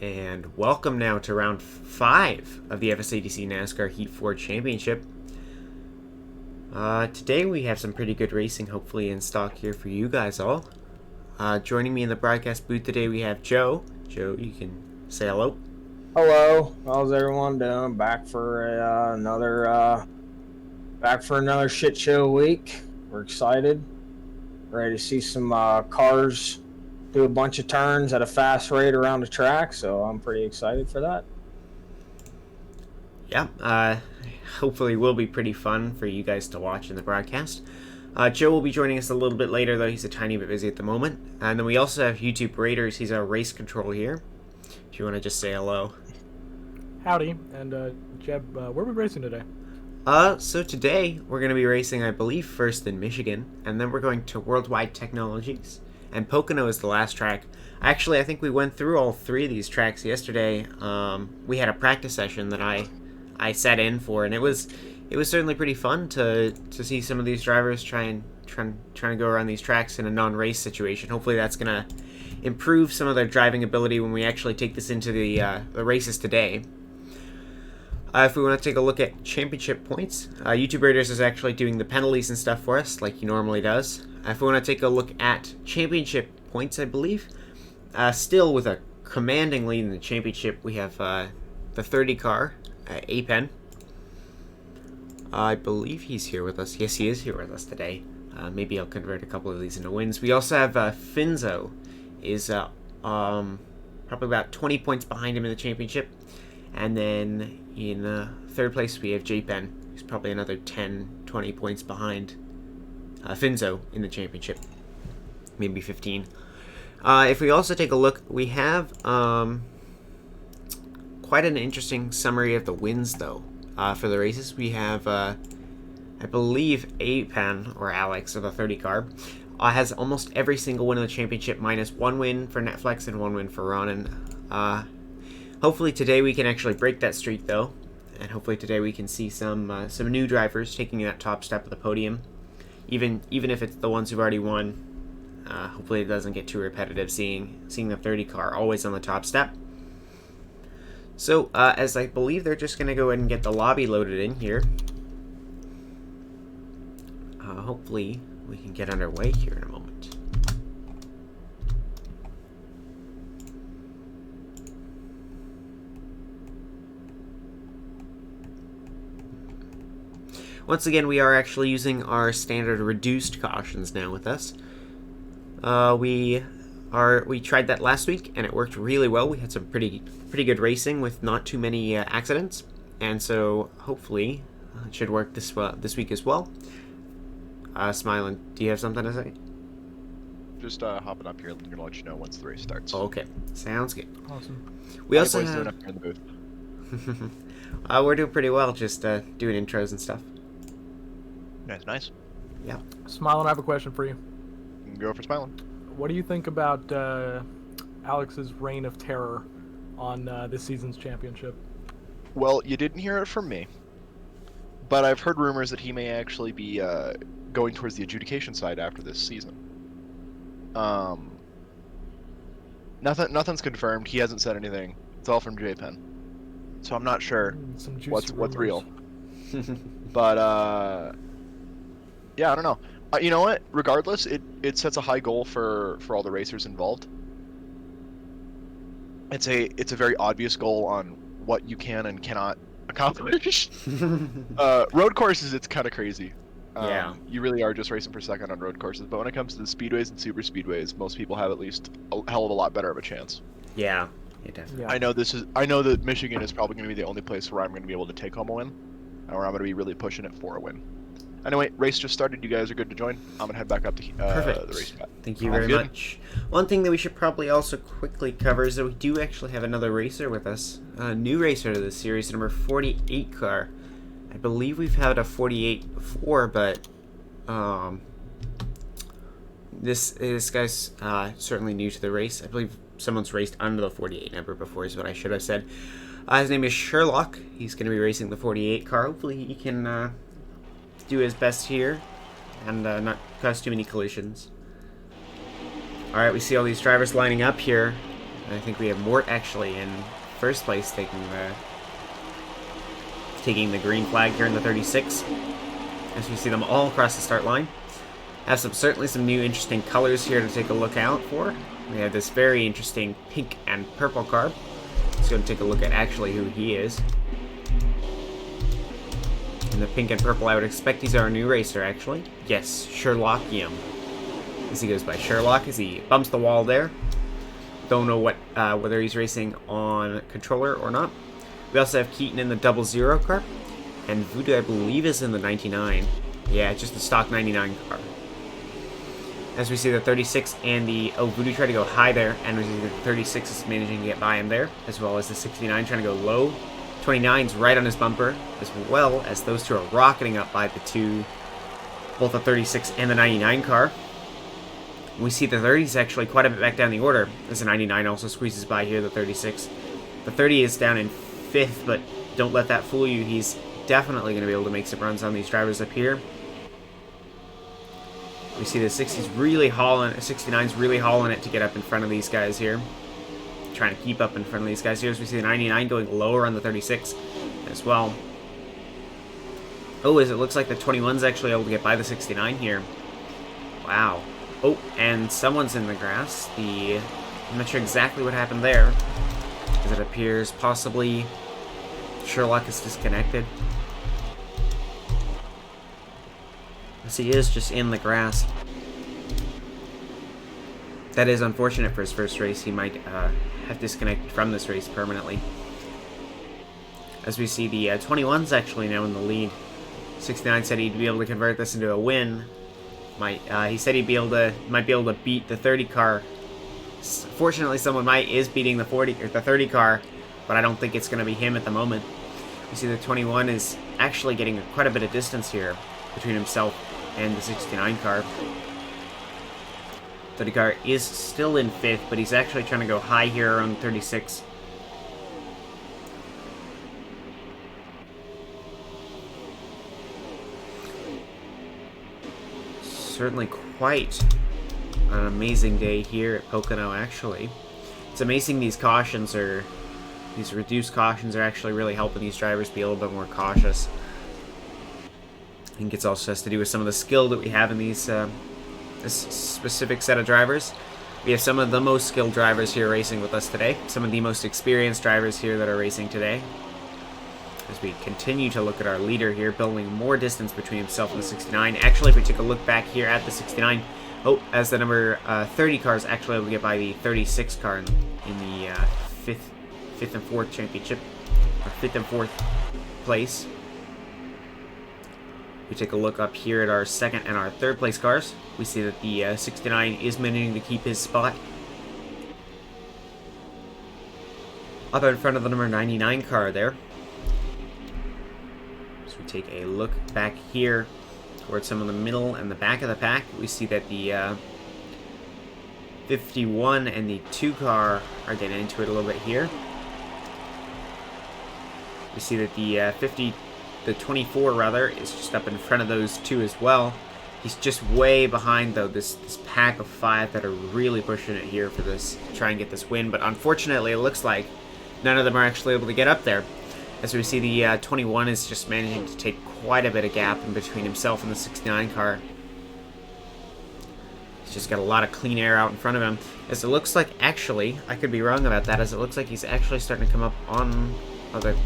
And welcome now to round 5 of the fsATC NASCAR Heat 4 Championship. Today we have some pretty good racing hopefully in stock here for you guys all. Joining me in the broadcast booth today we have Joe. Joe, you can say hello. Hello, how's everyone doing? Back for another shit show week. We're excited, ready to see some cars do a bunch of turns at a fast rate around the track. So I'm pretty excited for that. Yeah, hopefully will be pretty fun for you guys to watch in the broadcast. Joe will be joining us a little bit later, though he's a tiny bit busy at the moment. And then we also have YouTube Raiders. He's our race control here. If you want to just say hello. Howdy, and Jeb, where are we racing today? So today we're going to be racing, I believe, first in Michigan, and then we're going to Worldwide Technologies. And Pocono is the last track. Actually, I think we went through all 3 of these tracks yesterday. We had a practice session that I sat in for, and it was certainly pretty fun to see some of these drivers trying to go around these tracks in a non-race situation. Hopefully that's going to improve some of their driving ability when we actually take this into the races today. If we want to take a look at championship points, YouTube Raiders is actually doing the penalties and stuff for us, like he normally does. If we want to take a look at championship points, I believe, still with a commanding lead in the championship, we have the 30 car, Apen. I believe he's here with us. Yes, he is here with us today. Maybe I'll convert a couple of these into wins. We also have Finzo, is probably about 20 points behind him in the championship. And then in third place we have J-Pen, who's probably another 10-20 points behind Finzo in the championship. Maybe 15. If we also take a look, we have quite an interesting summary of the wins, though. For the races, we have, I believe, Apen, or Alex, of the 30 car, has almost every single win in the championship, minus 1 win for Netflix and 1 win for Ronan. Hopefully today we can actually break that streak, though, and hopefully today we can see some new drivers taking that top step of the podium, even if it's the ones who've already won. Hopefully it doesn't get too repetitive seeing the 30 car always on the top step. So as I believe they're just going to go ahead and get the lobby loaded in here. Hopefully we can get underway here in a moment. Once again, we are actually using our standard reduced cautions now with us. We tried that last week and it worked really well. We had some pretty good racing with not too many accidents, and so hopefully it should work this week as well. Smiling, do you have something to say? Just hopping up here and gonna let you know once the race starts. Okay, sounds good. Awesome. We also boys have... doing up here in the booth? we're doing pretty well, just doing intros and stuff. Nice. Yeah. Smiling, I have a question for you. You can go for Smiling. What do you think about Alex's reign of terror on this season's championship? Well, you didn't hear it from me, but I've heard rumors that he may actually be going towards the adjudication side after this season. Nothing's confirmed. He hasn't said anything. It's all from J-Pen, so I'm not sure what's real. But yeah, I don't know. You know what? Regardless, it sets a high goal for all the racers involved. It's a very obvious goal on what you can and cannot accomplish. Road courses, it's kind of crazy. Yeah. You really are just racing for second on road courses, but when it comes to the speedways and super speedways, most people have at least a hell of a lot better of a chance. Yeah, definitely. Yeah. I know that Michigan is probably going to be the only place where I'm going to be able to take home a win, and where I'm going to be really pushing it for a win. Anyway, race just started. You guys are good to join. I'm going to head back up to the race pad. Thank you very much. One thing that we should probably also quickly cover is that we do actually have another racer with us. A new racer to this series, number 48 car. I believe we've had a 48 before, but this guy's certainly new to the race. I believe someone's raced under the 48 number before is what I should have said. His name is Sherlock. He's going to be racing the 48 car. Hopefully he can do his best here and not cause too many collisions. Alright, we see all these drivers lining up here. And I think we have Mort actually in first place taking the green flag here in the 36. As we see them all across the start line. Have certainly some new interesting colors here to take a look out for. We have this very interesting pink and purple car. Let's go and take a look at actually who he is. In the pink and purple, I would expect he's our new racer, actually. Yes, Sherlockium. As he goes by Sherlock, as he bumps the wall there. Don't know what whether he's racing on controller or not. We also have Keaton in the 00 car. And Voodoo, I believe, is in the 99. Yeah, just the stock 99 car. As we see the 36 and the... Oh, Voodoo tried to go high there. And we see the 36 is managing to get by him there. As well as the 69 trying to go low. 29's right on his bumper. As well as those two are rocketing up by the two... Both the 36 and the 99 car. We see the 30 is actually quite a bit back down the order. As the 99 also squeezes by here, the 36. The 30 is down in 5th, but don't let that fool you. He's definitely going to be able to make some runs on these drivers up here. We see the 60's really hauling, 69's really hauling it to get up in front of these guys here. Trying to keep up in front of these guys here. As we see the 99 going lower on the 36 as well. Oh, as it looks like the 21's actually able to get by the 69 here. Wow. Oh, and someone's in the grass. I'm not sure exactly what happened there. As it appears possibly Sherlock is disconnected. As he is just in the grass. That is unfortunate for his first race. He might have disconnected from this race permanently. As we see the 21's actually now in the lead. 69 said he'd be able to convert this into a win. He said might be able to beat the 30 car. Fortunately, someone is beating the 30 car, but I don't think it's going to be him at the moment. You see the 21 is actually getting quite a bit of distance here between himself and the 69 car. 30 car is still in 5th, but he's actually trying to go high here around 36. Certainly quite an amazing day here at Pocono, actually. It's amazing these reduced cautions are actually really helping these drivers be a little bit more cautious. I think it also has to do with some of the skill that we have in this specific set of drivers. We have some of the most skilled drivers here racing with us today. Some of the most experienced drivers here that are racing today. As we continue to look at our leader here, building more distance between himself and the 69. Actually, if we take a look back here at the 69, as the number 30 car is actually able to get by the 36 car in the 5th and 4th championship, or 5th and 4th place. We take a look up here at our 2nd and our 3rd place cars. We see that the 69 is managing to keep his spot up in front of the number 99 car there. So we take a look back here towards some of the middle and the back of the pack. We see that the 51 and the 2 car are getting into it a little bit here. We see that the 24 rather is just up in front of those two as well. He's just way behind though this pack of 5 that are really pushing it here for this to try and get this win. But unfortunately, it looks like none of them are actually able to get up there. As we see, the 21 is just managing to take quite a bit of gap in between himself and the 69 car. He's just got a lot of clean air out in front of him. As it looks like, actually, I could be wrong about that, as it looks like he's actually starting to come up on other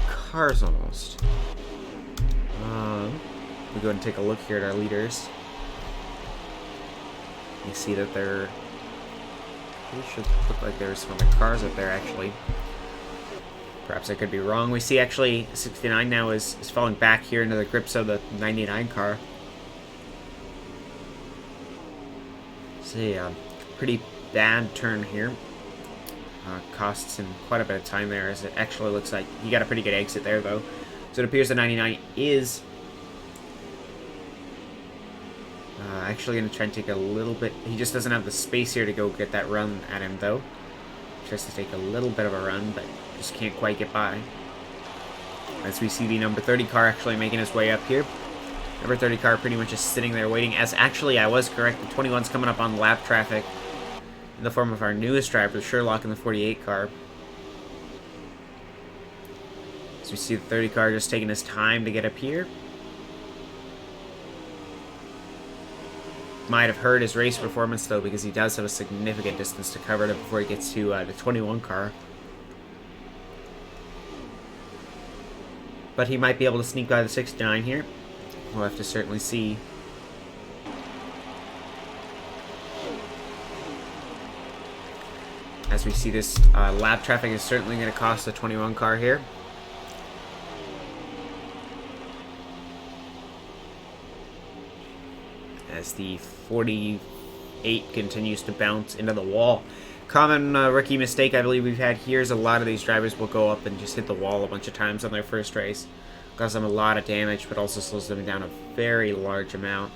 cars almost. We go and take a look here at our leaders. You see that they're... It should look like there's some other cars up there, actually. Perhaps I could be wrong. We see, actually, 69 now is falling back here into the grips of the 99 car. See, a pretty bad turn here. Costs him quite a bit of time there, as it actually looks like he got a pretty good exit there, though. So it appears the 99 is actually going to try and take a little bit. He just doesn't have the space here to go get that run at him, though. Tries to take a little bit of a run, but just can't quite get by. As we see the number 30 car actually making his way up here. Number 30 car pretty much just sitting there waiting, as actually I was correct. The 21's coming up on lap traffic in the form of our newest driver, Sherlock, in the 48 car. As we see the 30 car just taking his time to get up here. Might have hurt his race performance though, because he does have a significant distance to cover before he gets to the 21 car. But he might be able to sneak by the 69 here. We'll have to certainly see. As we see, this lap traffic is certainly going to cost the 21 car here. As the 48 continues to bounce into the wall. Common rookie mistake I believe we've had here is a lot of these drivers will go up and just hit the wall a bunch of times on their first race. Cause them a lot of damage, but also slows them down a very large amount.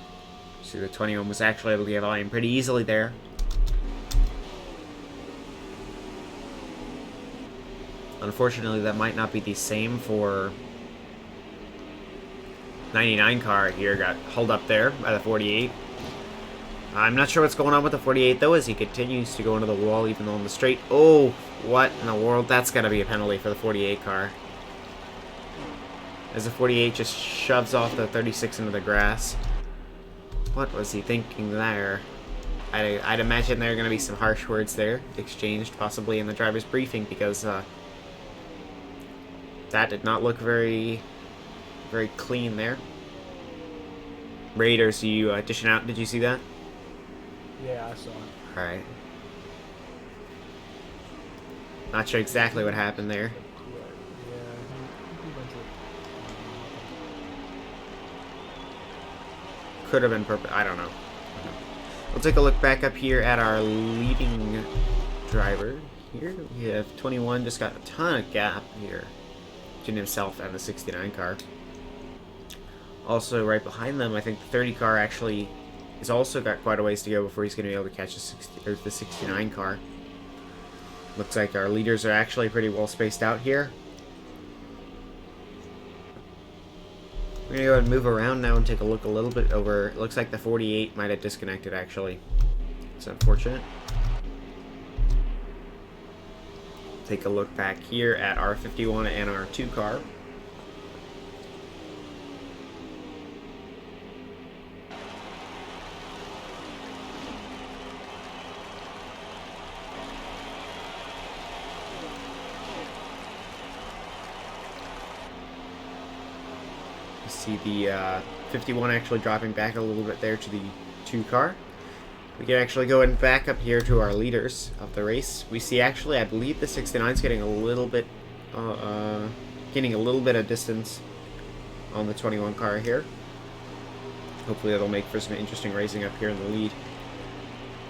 So the 21 was actually able to get volume pretty easily there. Unfortunately, that might not be the same for 99 car here. Got held up there by the 48. I'm not sure what's going on with the 48 though, as he continues to go into the wall even though on the straight. Oh, what in the world? That's got to be a penalty for the 48 car. As the 48 just shoves off the 36 into the grass. What was he thinking there? I'd imagine there are going to be some harsh words there exchanged possibly in the driver's briefing, because that did not look very clean there. Raiders, you dishing out? Did you see that? Yeah, I saw it. Alright. Not sure exactly what happened there. Could have been purpose. I don't know. We'll take a look back up here at our leading driver. Here we have 21, just got a ton of gap here between himself and the 69 car. Also, right behind them, I think the 30 car actually has also got quite a ways to go before he's going to be able to catch the 69 car. Looks like our leaders are actually pretty well spaced out here. We're going to go ahead and move around now and take a look a little bit over. It looks like the 48 might have disconnected, actually. It's unfortunate. Take a look back here at our 51 and our 2 car. See the 51 actually dropping back a little bit there to the 2 car. We can actually go and back up here to our leaders of the race. We see actually, I believe the 69 is getting a little bit, gaining a little bit of distance on the 21 car here. Hopefully that'll make for some interesting racing up here in the lead.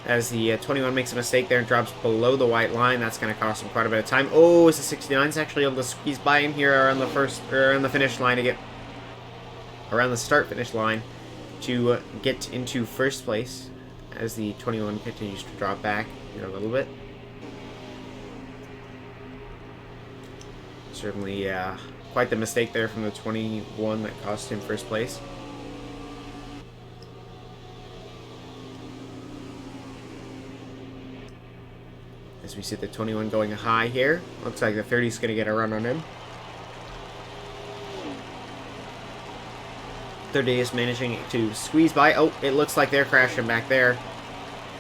As the 21 makes a mistake there and drops below the white line, that's going to cost him quite a bit of time. Oh, is the 69 is actually able to squeeze by him here around the finish line to get around the start-finish line to get into first place, as the 21 continues to drop back here a little bit. Certainly quite the mistake there from the 21 that cost him first place. As we see the 21 going high here, looks like the 30 is going to get a run on him. 30 is managing to squeeze by. Oh, it looks like they're crashing back there.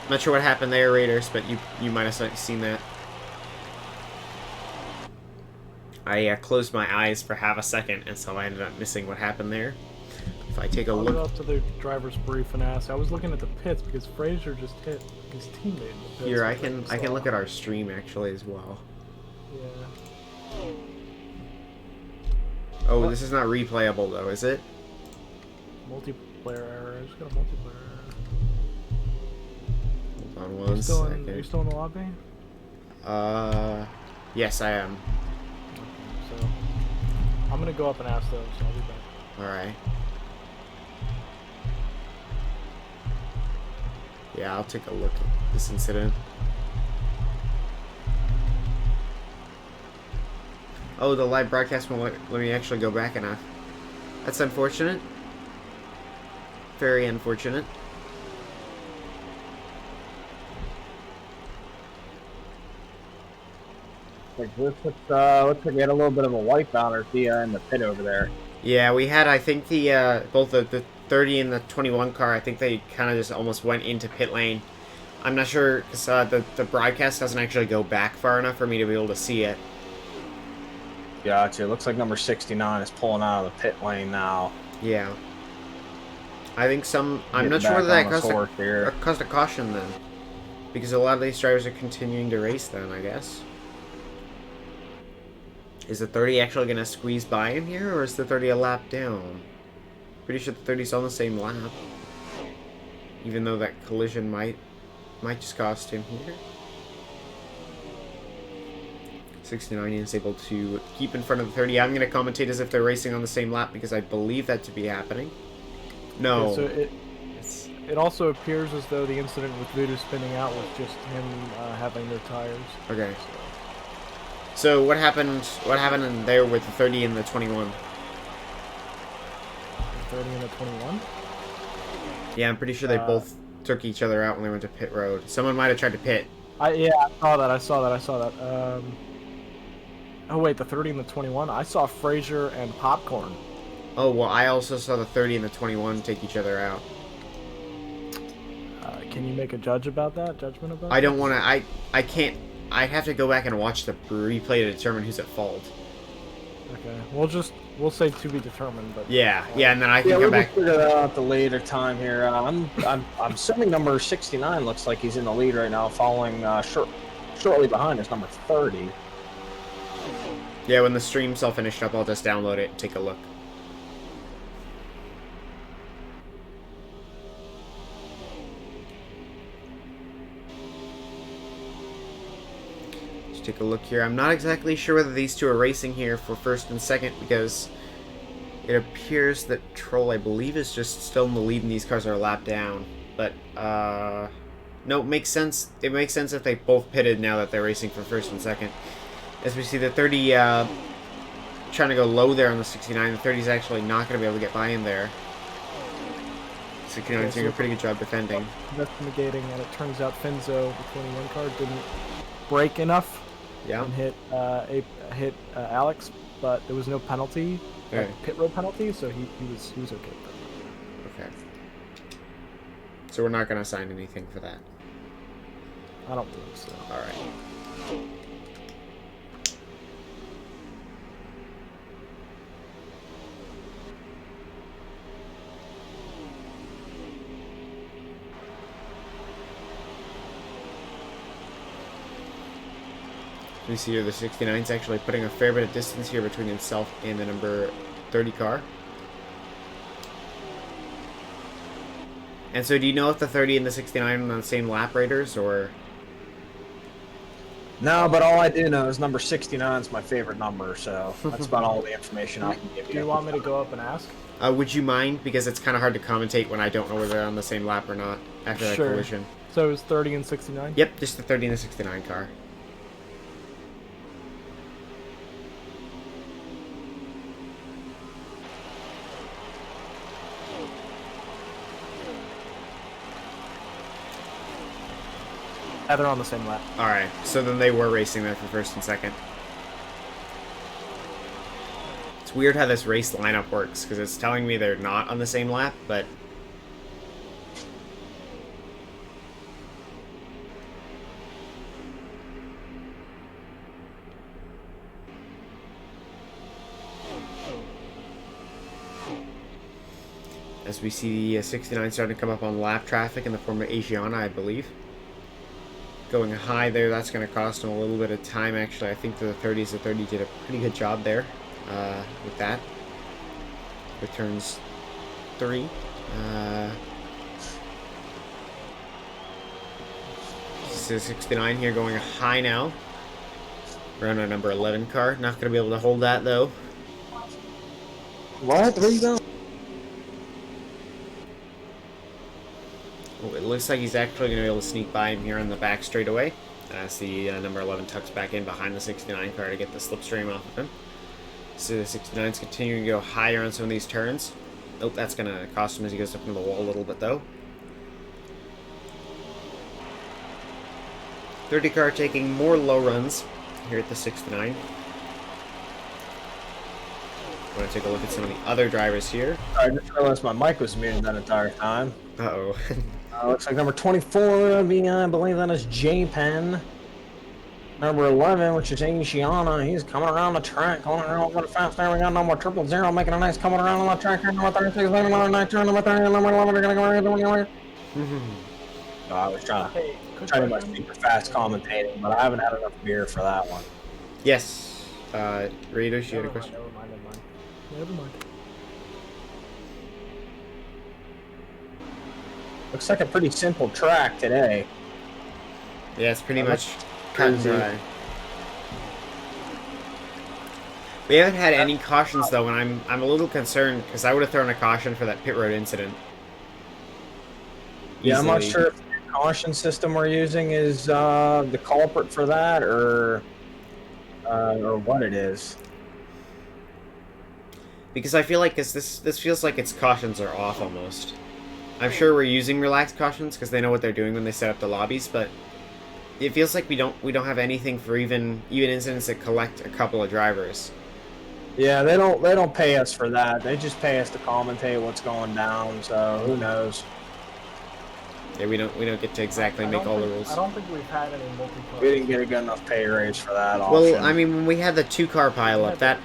Not sure what happened there, Raiders, but you might have seen that. I closed my eyes for half a second, and so I ended up missing what happened there. If I take a look... I'll go up to the driver's brief and ask. I was looking at the pits because Fraser just hit his teammate in the pits. Here, I can look at our stream actually as well. Yeah. Oh, What? this is not replayable though, is it? Multiplayer error. I just got a multiplayer error. Hold on one second. Are you still in the lobby? Yes, I am. Okay, so I'm gonna go up and ask those. So I'll be back. Alright. Yeah, I'll take a look at this incident. Oh, the live broadcast won't let me actually go back and that's unfortunate. Very unfortunate. Looks like we had a little bit of a wipeout or the in the pit over there. Yeah, we had, I think, the both the 30 and the 21 car, I think they kind of just almost went into pit lane. I'm not sure, because the broadcast doesn't actually go back far enough for me to be able to see it. Gotcha. It looks like number 69 is pulling out of the pit lane now. Yeah. I think I'm Getting not sure back that on his horse here. caused a caution then. Because a lot of these drivers are continuing to race then, I guess. Is the 30 actually going to squeeze by him here, or is the 30 a lap down? Pretty sure the 30's on the same lap. Even though that collision might just cost him here. 69 is able to keep in front of the 30. I'm going to commentate as if they're racing on the same lap because I believe that to be happening. No. Yeah, so it also appears as though the incident with Voodoo spinning out was just him having no tires. Okay. So what happened in there with the 30 and the 21? 30 and a 21? Yeah, I'm pretty sure they both took each other out when they went to pit road. Someone might have tried to pit. Yeah, I saw that. Oh wait, the 30 and the 21? I saw Frazier and Popcorn. Oh, well, I also saw the 30 and the 21 take each other out. Can you make a judgment about that? I don't want to... I can't... I'd have to go back and watch the replay to determine who's at fault. Okay, we'll say to be determined, but... Yeah, and then I can come back... We'll figure that out at the later time here. I'm assuming number 69 looks like he's in the lead right now, following shortly behind is number 30. Yeah, when the stream's all finished up, I'll just download it and take a look. Let's take a look here. I'm not exactly sure whether these two are racing here for first and second because it appears that Troll, I believe, is just still in the lead and these cars are a lap down. But, no, it makes sense. It makes sense if they both pitted now that they're racing for first and second. As we see the 30 trying to go low there on the 69. The 30 is actually not going to be able to get by him there. 69 is doing a pretty good job defending. Investigating, and it turns out Finzo, the 21 car, didn't brake enough and hit Alex, but there was no penalty, pit road penalty, so he was okay with that. Okay. So we're not going to assign anything for that. I don't believe so. All right. We see here the 69 is actually putting a fair bit of distance here between himself and the number 30 car. And so do you know if the 30 and the 69 are on the same lap raters, or? No, but all I do know is number 69 is my favorite number, so that's about all the information I can give you. Do you want me to go up and ask? Would you mind? Because it's kind of hard to commentate when I don't know whether they're on the same lap or not after that collision. So it was 30 and 69? Yep, just the 30 and the 69 car. Yeah, they're on the same lap. Alright, so then they were racing there for first and second. It's weird how this race lineup works, because it's telling me they're not on the same lap, but... As we see the 69 starting to come up on lap traffic in the form of Asiana, I believe. Going high there, that's going to cost him a little bit of time, actually. I think the 30s, the 30 did a pretty good job there with that. Returns 3. This is 69 here going high now. We're on our number 11 car. Not going to be able to hold that, though. What? Where you going? Oh, it looks like he's actually going to be able to sneak by him here on the back straightaway. As the number 11 tucks back in behind the 69 car to get the slipstream off of him. So the 69's continuing to go higher on some of these turns. Oh, that's going to cost him as he goes up into the wall a little bit, though. 30 car taking more low runs here at the 6-9. I want to take a look at some of the other drivers here. I just realized my mic was muted that entire time. Uh-oh. Looks like number 24, I believe that is J-Pen. Number 11, which is Asiana, he's coming around the track, going around a little fast. There we got number 000, making a nice coming around on the track here. Number 36, number 9 turn, number 30, number 11, they're going to go right. Oh, I was trying to do my super fast commentating, but I haven't had enough beer for that one. Yes. Raiders, you had a question? Never mind. Looks like a pretty simple track today. Yeah, it's pretty much cut and dry. We haven't had any cautions though, and I'm a little concerned because I would have thrown a caution for that pit road incident. Yeah, I'm not sure if the caution system we're using is the culprit for that, or what it is. Because I feel like this feels like its cautions are off almost. I'm sure we're using relaxed cautions because they know what they're doing when they set up the lobbies, but it feels like we don't have anything for even incidents that collect a couple of drivers. Yeah, they don't pay us for that. They just pay us to commentate what's going down. So who knows? Yeah, we don't get to exactly make all the rules. I don't think we've had any multi-car. We didn't get a good enough pay raise for that option. Well, I mean, when we had the 2-car pileup, that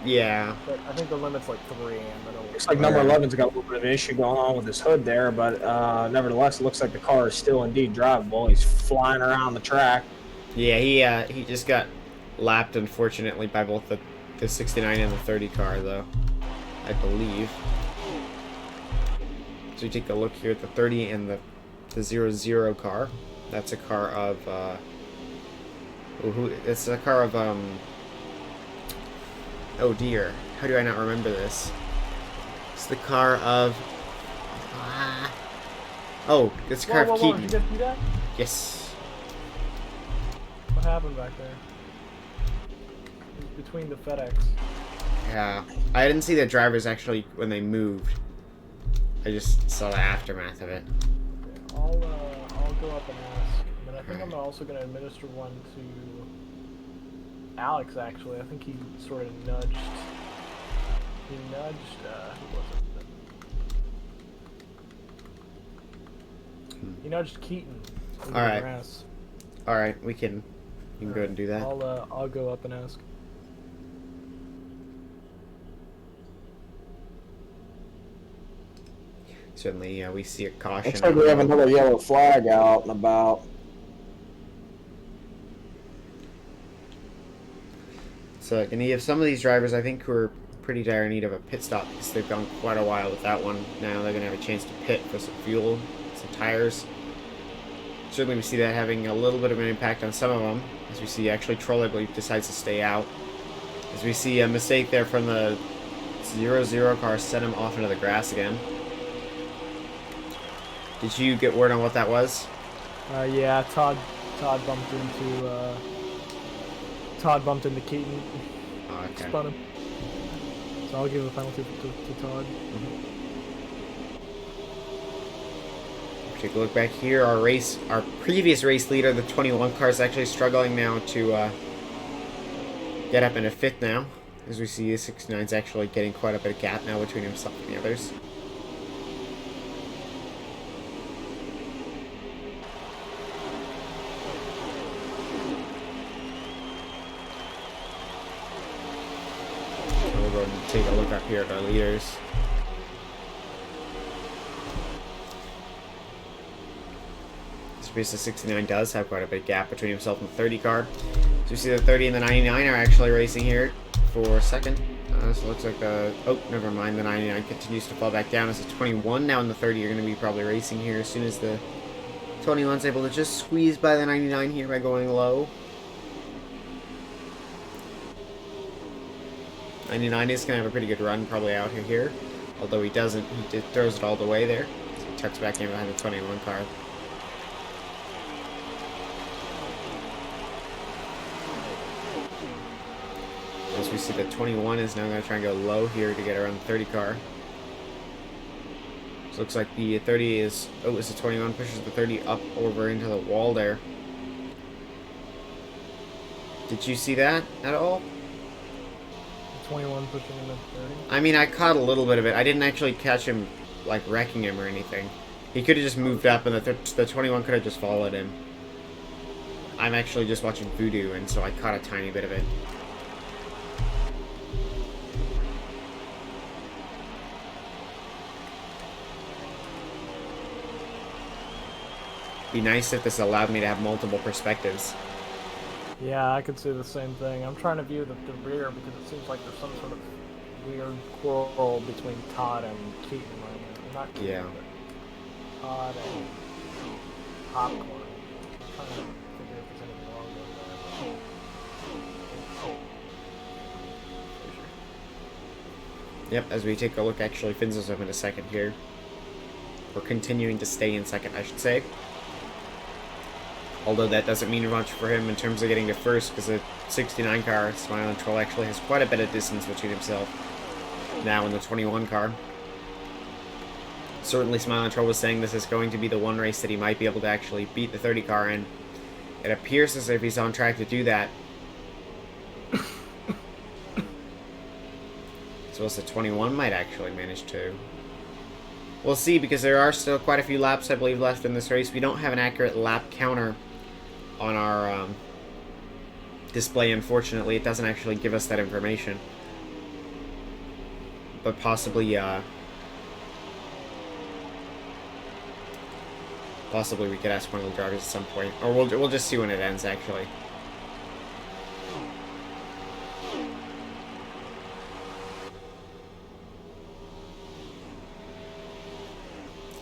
yeah. But I think the limit's like 3, and looks like number 11's got a little bit of an issue going on with his hood there, but nevertheless, it looks like the car is still indeed drivable. He's flying around the track. Yeah, he just got lapped, unfortunately, by both the 69 and the 30 car, though, I believe. So you take a look here at the 30 and the 00 car. That's a car of it's a car of oh dear, how do I not remember this? It's the car of oh, it's a car of Keaton. Did you see that? Yes. What happened back there? It was between the FedEx. Yeah, I didn't see the drivers actually when they moved. I just saw the aftermath of it. Okay, I'll go up and ask. And then I think I'm also going to administer one to Alex, actually. I think he sort of nudged. He nudged, who was it? He nudged Keaton. Alright, you can go ahead and do that. I'll go up and ask. Certainly, we see a caution. Looks like we have another yellow flag out and about. So, and you have some of these drivers, I think, who are pretty dire need of a pit stop because they've gone quite a while with that one. Now they're going to have a chance to pit for some fuel, some tires. Certainly, we see that having a little bit of an impact on some of them. As we see, actually, Troll, I believe, decides to stay out. As we see a mistake there from the 00 car, set him off into the grass again. Did you get word on what that was? Yeah, Todd bumped into Keaton. Oh, okay. Spun him. So I'll give a penalty to Todd. Take a look back here. Our previous race leader, the 21 car, is actually struggling now to get up into 5th now. As we see, the 69's actually getting quite a bit of gap now between himself and the others. We'll go and take a look up here at our leaders. The 69 does have quite a big gap between himself and the 30 car. So we see the 30 and the 99 are actually racing here for second. So it looks like oh, never mind. The 99 continues to fall back down as the 21 now, and the 30 are going to be probably racing here as soon as the 21's able to just squeeze by the 99 here by going low. 99 is going to have a pretty good run probably out here. Although he doesn't, he throws it all the way there. So he tucks back in behind the 21 car. As we see the 21 is now going to try and go low here to get around the 30 car. So looks like the 30 is... Oh, it's the 21 pushes the 30 up over into the wall there. Did you see that at all? 21 pushing into 30. I mean, I caught a little bit of it. I didn't actually catch him, like, wrecking him or anything. He could have just moved up, and the 21 could have just followed him. I'm actually just watching Voodoo, and so I caught a tiny bit of it. Be nice if this allowed me to have multiple perspectives. Yeah, I could say the same thing. I'm trying to view the rear because it seems like there's some sort of weird quarrel between Todd and Keaton right now. Not Keaton, Yeah. but Todd and Popcorn. I'm trying to figure if there's anything wrong with that. Yep, as we take a look, actually, Finzo's up in a second here. We're continuing to stay in second, I should say. Although that doesn't mean much for him in terms of getting to first, because the 69 car, Smile and Troll, actually has quite a bit of distance between himself now in the 21 car. Certainly Smile and Troll was saying this is going to be the one race that he might be able to actually beat the 30 car in. It appears as if he's on track to do that. So as the 21 might actually manage to. We'll see, because there are still quite a few laps, I believe, left in this race. We don't have an accurate lap counter on our display, unfortunately. It doesn't actually give us that information. But possibly, possibly we could ask one of the drivers at some point. Or we'll just see when it ends, actually.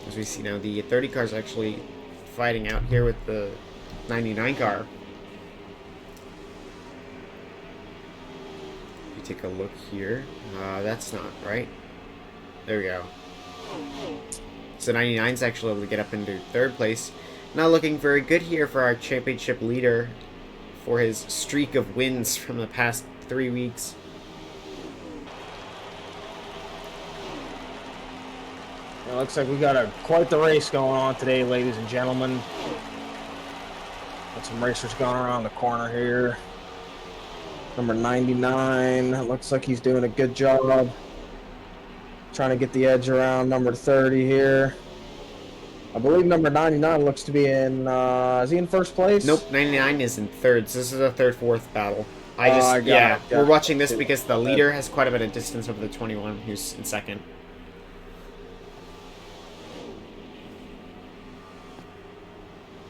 As we see now, the 30 car is actually fighting out here with the 99 car. If you take a look here, that's not right. There we go. So 99 is actually able to get up into third place. Not looking very good here for our championship leader for his streak of wins from the past 3 weeks. It looks like we got quite the race going on today, ladies and gentlemen. Got some racers going around the corner here. Number 99, looks like he's doing a good job trying to get the edge around number 30 here. I believe number 99 looks to be in, is he in first place? Nope, 99 is in third, so this is a third-fourth battle. We're watching this because the leader has quite a bit of distance over the 21, who's in second.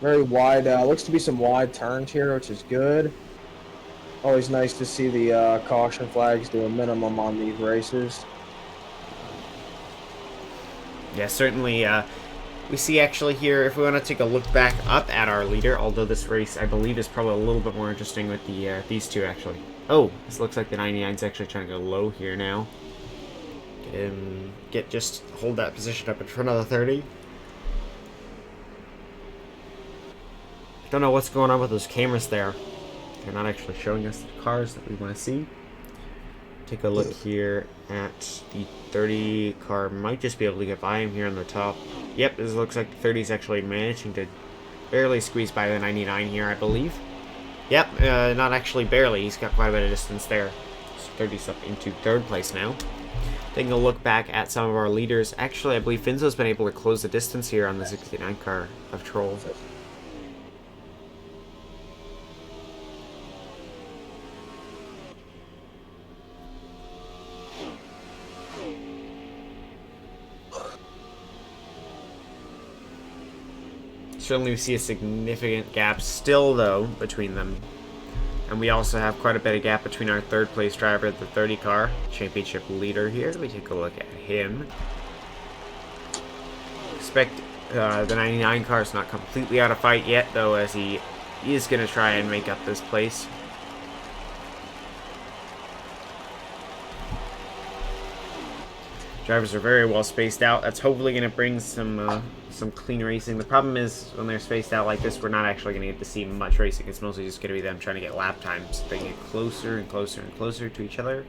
Very wide, looks to be some wide turns here, which is good. Always nice to see the caution flags do a minimum on these races. Yeah, certainly, we see actually here, if we want to take a look back up at our leader, although this race, I believe, is probably a little bit more interesting with the these two, actually. Oh, this looks like the 99's actually trying to go low here now. Just hold that position up in front of the 30. Don't know what's going on with those cameras there. They're not actually showing us the cars that we want to see. Take a look here at the 30 car. Might just be able to get by him here on the top. Yep, this looks like the 30 is actually managing to barely squeeze by the 99 here, I believe. Yep, not actually barely. He's got quite a bit of distance there. So 30's up into third place now. Taking a look back at some of our leaders. Actually, I believe Finzo's been able to close the distance here on the 69 car of Troll. Certainly we see a significant gap still, though, between them. And we also have quite a bit of gap between our third place driver, the 30 car, championship leader here. Let me take a look at him. Expect the 99 car is not completely out of fight yet, though, as he is going to try and make up this place. Drivers are very well spaced out. That's hopefully going to bring some clean racing. The problem is, when they're spaced out like this, we're not actually going to get to see much racing. It's mostly just going to be them trying to get lap times. They get closer and closer and closer to each other.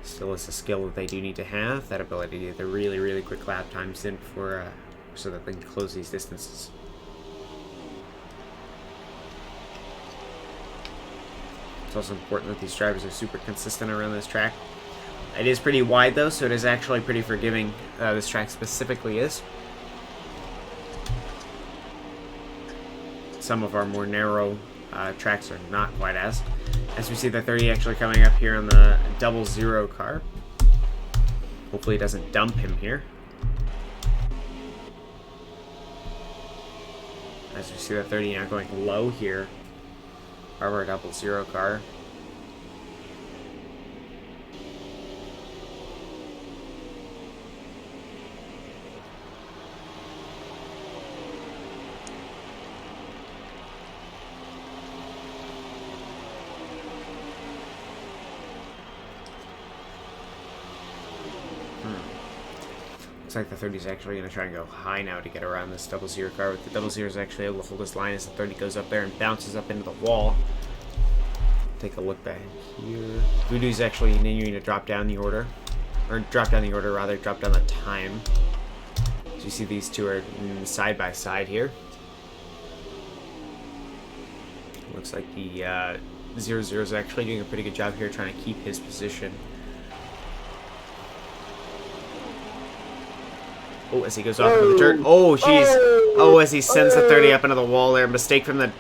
Still is a skill that they do need to have, that ability to get the really, really quick lap times in for, so that they can close these distances. It's also important that these drivers are super consistent around this track. It is pretty wide though, so it is actually pretty forgiving, this track specifically is. Some of our more narrow tracks are not quite as. As we see the 30 actually coming up here on the 00 car. Hopefully it doesn't dump him here. As we see the 30 now going low here. Our 00 car. Looks like the 30 is actually going to try and go high now to get around this 00 car. With the 00 is actually able to hold his line as the 30 goes up there and bounces up into the wall. Take a look back here. Voodoo's actually continuing to drop down the order. Or drop down the time. So you see these two are side by side here. Looks like the 00 is actually doing a pretty good job here trying to keep his position. Oh, as he goes off into the dirt. Oh, jeez. Oh, as he sends the 30 up into the wall there. Mistake from the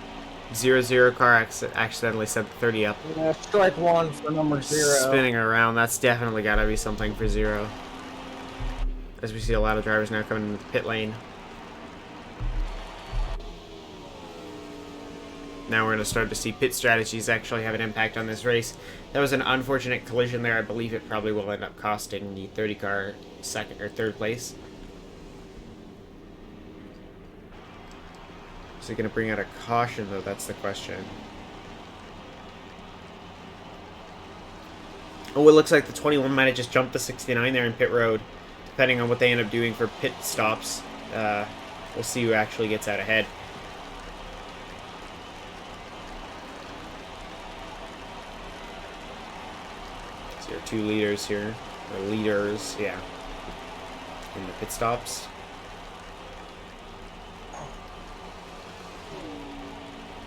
00 car, accidentally sent the 30 up. Yeah, strike one for number 0. Spinning around. That's definitely got to be something for 0. As we see a lot of drivers now coming into the pit lane. Now we're going to start to see pit strategies actually have an impact on this race. That was an unfortunate collision there. I believe it probably will end up costing the 30 car second or third place. Is it going to bring out a caution, though? That's the question. Oh, it looks like the 21 might have just jumped the 69 there in pit road. Depending on what they end up doing for pit stops, we'll see who actually gets out ahead. So there are 2 leaders here. Or leaders, yeah. In the pit stops.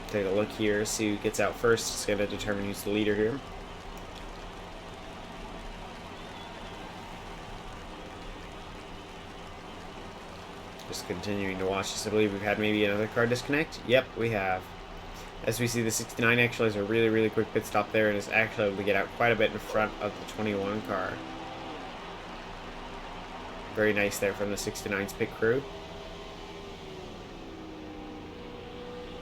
Take a look here, see who gets out first. It's going to determine who's the leader here. Just continuing to watch this. I believe we've had maybe another car disconnect. Yep, we have. As we see, the 69 actually has a really, really quick pit stop there and is actually able to get out quite a bit in front of the 21 car. Very nice there from the 69's pit crew.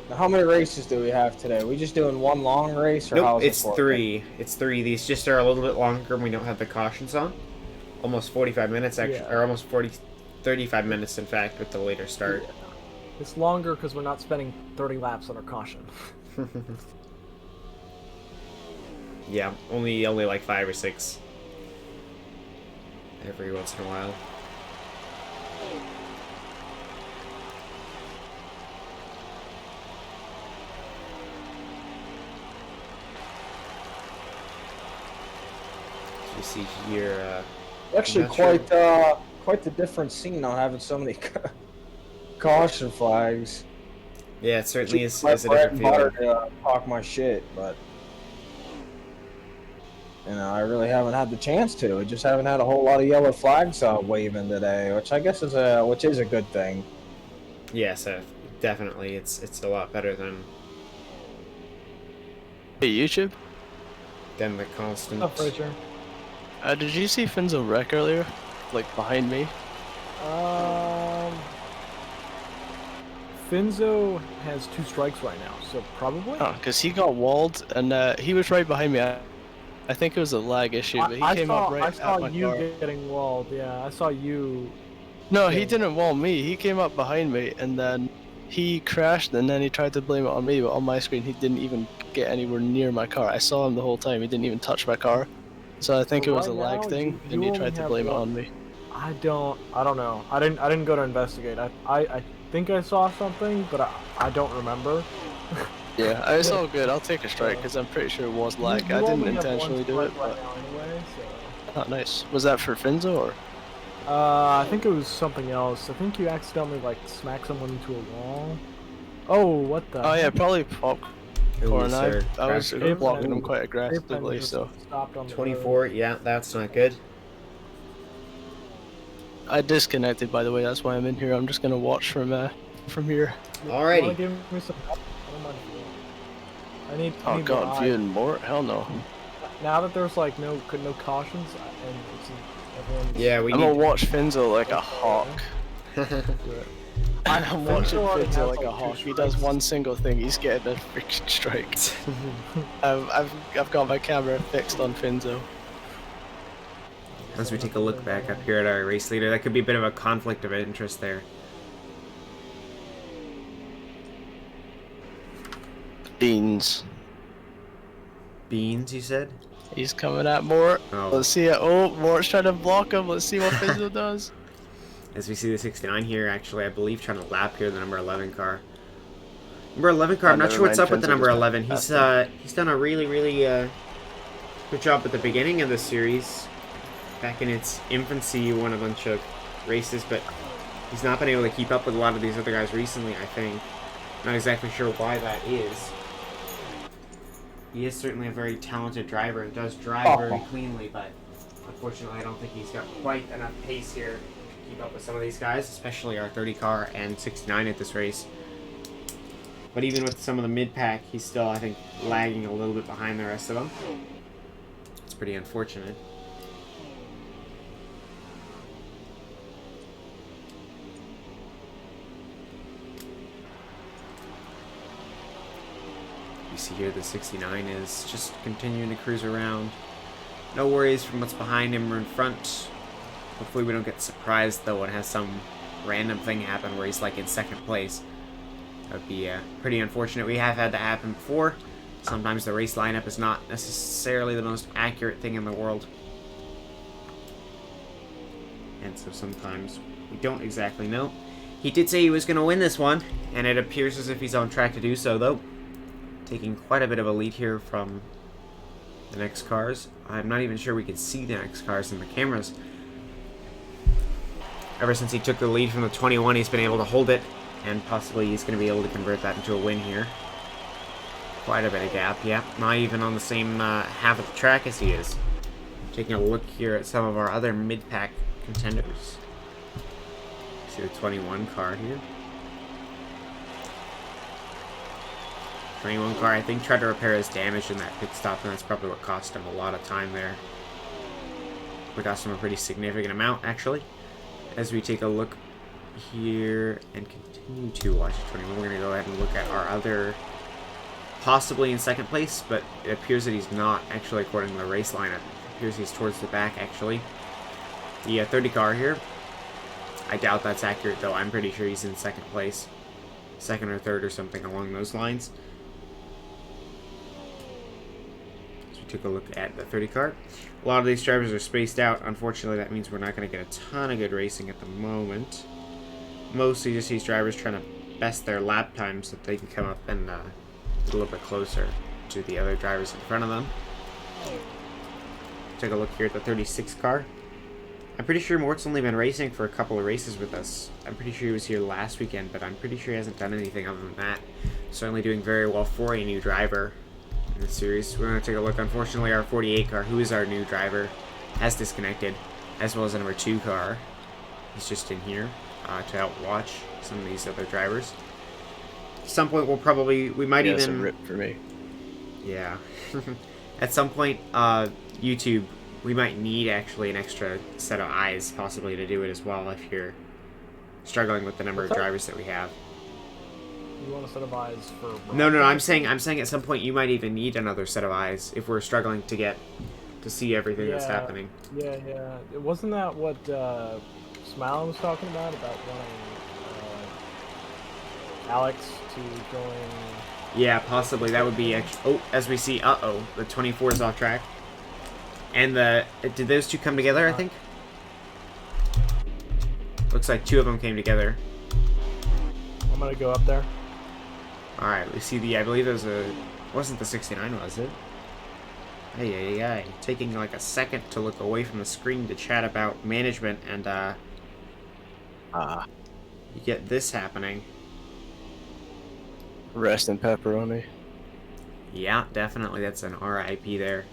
Now, how many races do we have today? Are we just doing one long race, or nope, how is it's it 3. It's 3. These just are a little bit longer and we don't have the cautions on. Almost 45 minutes, actually, or almost 35 minutes, in fact, with the later start. Yeah. It's longer because we're not spending 30 laps on our caution. Yeah, only like 5 or 6 every once in a while. You see here, actually quite the different scene on having so many caution flags. Yeah, it certainly is My a different bread and feeling. butter to talk my shit, but you know, I really haven't had the chance to. I just haven't had a whole lot of yellow flags waving today, which I guess is a good thing. Yes, definitely. It's a lot better than Hey, YouTube. the constant. Up, Richard. Did you see Finzo wreck earlier? Like, behind me? Finzo has 2 strikes right now, so probably. Oh, because he got walled, and he was right behind me. I think it was a lag issue, but he came up right I at saw my you car. getting walled, yeah. I saw you. No, he didn't wall me. He came up behind me, and then he crashed, and then he tried to blame it on me, but on my screen, he didn't even get anywhere near my car. I saw him the whole time. He didn't even touch my car. So I think So it was a right lag now, thing, you and he only tried to have blame it one. on me. I don't know. I didn't go to investigate. I think I saw something, but I don't remember. Yeah, it's all good. I'll take a strike, because I'm pretty sure it was lag. I didn't intentionally do it, but... Right now anyway, so. Oh, nice. Was that for Finzo or? I think it was something else. I think you accidentally like smacked someone into a wall. Oh, what the? Oh yeah, heck? probably Popcorn. I was Dave blocking him Pen- quite Dave Pen aggressively, just so stopped on the road. 24. Yeah, that's not good. I disconnected. By the way, that's why I'm in here. I'm just gonna watch from here. You Alrighty. wanna give me some help? I don't mind if you want. I need. Oh need god, more viewing eyes. more? Hell no. Now that there's like no cautions and it's everyone's. Yeah, we I'm gonna need. watch Finzo like a hawk. I'm watching already Finzo has, like a like, 2 hawk. He does strikes. one single thing, he's getting a freaking strike. I've got my camera fixed on Finzo. As we take a look back up here at our race leader, that could be a bit of a conflict of interest there. Beans. Beans, you said? He's coming at Mort. Oh. Let's see it. Oh, Mort's trying to block him. Let's see what Finzo does. As we see the 69 here, actually, I believe, trying to lap here the number 11 car. Number 11 car, I'm not never sure what's mind, up with the Finzo number just 11. passed He's done a really good job at the beginning of the series. Back in its infancy, he won a bunch of races, but he's not been able to keep up with a lot of these other guys recently, I think. Not exactly sure why that is. He is certainly a very talented driver and does drive very cleanly, but unfortunately I don't think he's got quite enough pace here to keep up with some of these guys, especially our 30 car and 69 at this race. But even with some of the mid-pack, he's still, I think, lagging a little bit behind the rest of them. It's pretty unfortunate. You see here the 69 is just continuing to cruise around. No worries from what's behind him or in front. Hopefully we don't get surprised though and has some random thing happen where he's like in second place. That would be pretty unfortunate. We have had that happen before. Sometimes the race lineup is not necessarily the most accurate thing in the world. And so sometimes we don't exactly know. He did say he was going to win this one, and it appears as if he's on track to do so though. Taking quite a bit of a lead here from the next cars. I'm not even sure we can see the next cars in the cameras. Ever since he took the lead from the 21, he's been able to hold it, and possibly he's going to be able to convert that into a win here. Quite a bit of gap, yeah. Not even on the same half of the track as he is. Taking a look here at some of our other mid-pack contenders. See the 21 car here. 21 car, I think, tried to repair his damage in that pit stop, and that's probably what cost him a lot of time there. We cost him a pretty significant amount, actually. As we take a look here and continue to watch 21, we're going to go ahead and look at our other, possibly in second place, but it appears that he's not, actually, according to the race lineup. It appears he's towards the back, actually. The 30 car here, I doubt that's accurate, though. I'm pretty sure he's in second place. Second or third or something along those lines. Took a look at the 30 car. A lot of these drivers are spaced out. Unfortunately, that means we're not going to get a ton of good racing at the moment. Mostly just these drivers trying to best their lap time so that they can come up and get a little bit closer to the other drivers in front of them. Take a look here at the 36 car. I'm pretty sure Mort's only been racing for a couple of races with us. I'm pretty sure he was here last weekend, but I'm pretty sure he hasn't done anything other than that. Certainly doing very well for a new driver in the series. We're going to take a look. Unfortunately, our 48 car, who is our new driver, has disconnected, as well as the number 2 car. He's just in here to help watch some of these other drivers. At some point, we might even... That's a rip for me. Yeah. At some point, YouTube, we might need actually an extra set of eyes, possibly, to do it as well if you're struggling with the number of drivers that we have. You want a set of eyes for... No, I'm saying at some point you might even need another set of eyes if we're struggling to see everything that's happening. Yeah. Wasn't that what Smile was talking about wanting Alex to join? Yeah, possibly. That would be... as we see, the 24 is off track. And did those two come together, I think? Looks like 2 of them came together. I'm gonna go up there. Alright, we see I believe there's wasn't the 69, was it? Hey, taking like a second to look away from the screen to chat about management, and you get this happening. Rest in pepperoni. Yeah, definitely. That's an RIP there.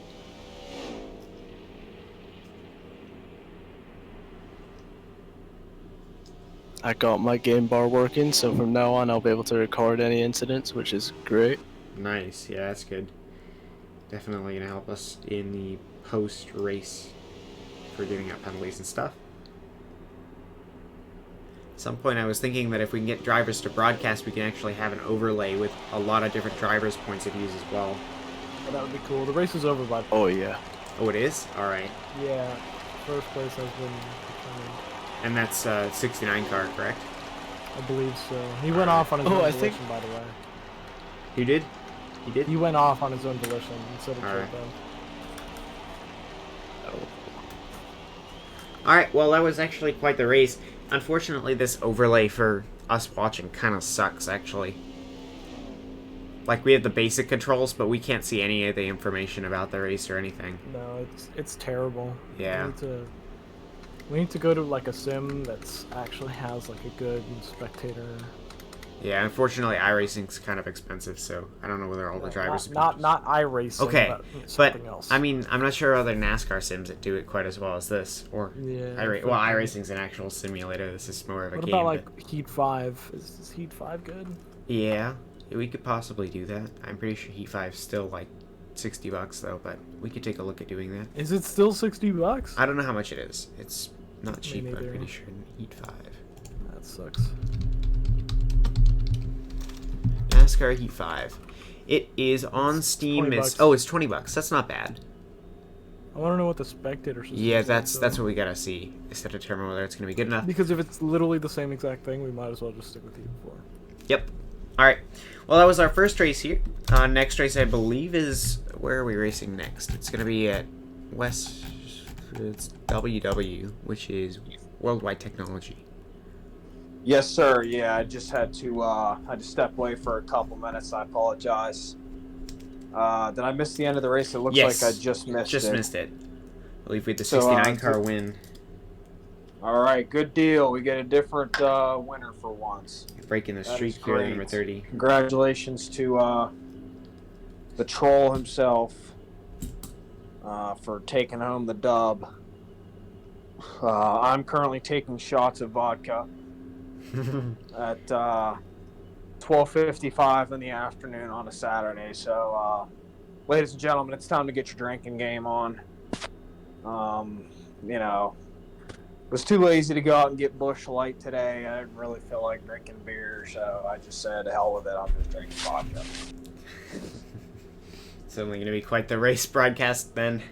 I got my game bar working, so from now on I'll be able to record any incidents, which is great. Nice. Yeah, that's good. Definitely gonna help us in the post-race for giving out penalties and stuff. At some point I was thinking that if we can get drivers to broadcast, we can actually have an overlay with a lot of different drivers' points of views as well. Oh, that would be cool. The race is over, by. Oh yeah. Oh, it is? Alright. Yeah, first place has been determined. And that's 69 car, correct? I believe so. He went off on his own volition, by the way. You did? He did? He went off on his own volition instead of Alright. Choco. Alright, well, that was actually quite the race. Unfortunately, this overlay for us watching kind of sucks, actually. Like, we have the basic controls, but we can't see any of the information about the race or anything. No, it's terrible. Yeah. We need to go to like a sim that's actually has like a good spectator. Yeah, unfortunately, iRacing's kind of expensive, so I don't know whether all the drivers... Not iRacing, okay, but something else. I mean, I'm not sure other NASCAR sims that do it quite as well as this, or... Yeah. Well, iRacing's an actual simulator, this is more of a what game. What about like Heat 5? Is Heat 5 good? Yeah, we could possibly do that. I'm pretty sure Heat 5's still like $60 though, but we could take a look at doing that. Is it still $60? I don't know how much it is. It's not cheap, but I'm neither. pretty sure in Heat 5. That sucks. NASCAR Heat 5. It is on Steam. $20. Oh, it's $20. That's not bad. I want to know what the spectator system Yeah, is that's like, what we gotta see, is to determine whether it's gonna be good enough. because if it's literally the same exact thing, we might as well just stick with Heat 4. Yep. Alright. Well, that was our first race here. Next race, I believe, is... Where are we racing next? It's going to be at West... It's WW, which is Worldwide Technology. Yes, sir. Yeah, I just had to step away for a couple minutes. I apologize. Did I miss the end of the race? It looks Yes. like I just missed it. I believe we had the 69 car win. All right, good deal. We get a different winner for once. Breaking the That streak is here, great. number 30. Congratulations to the troll himself for taking home the dub. I'm currently taking shots of vodka at 12:55 in the afternoon on a Saturday. So, ladies and gentlemen, it's time to get your drinking game on. You know, was too lazy to go out and get Busch Light today. I didn't really feel like drinking beer, so I just said, hell with it, I'm just drinking vodka. It's only going to be quite the race broadcast then.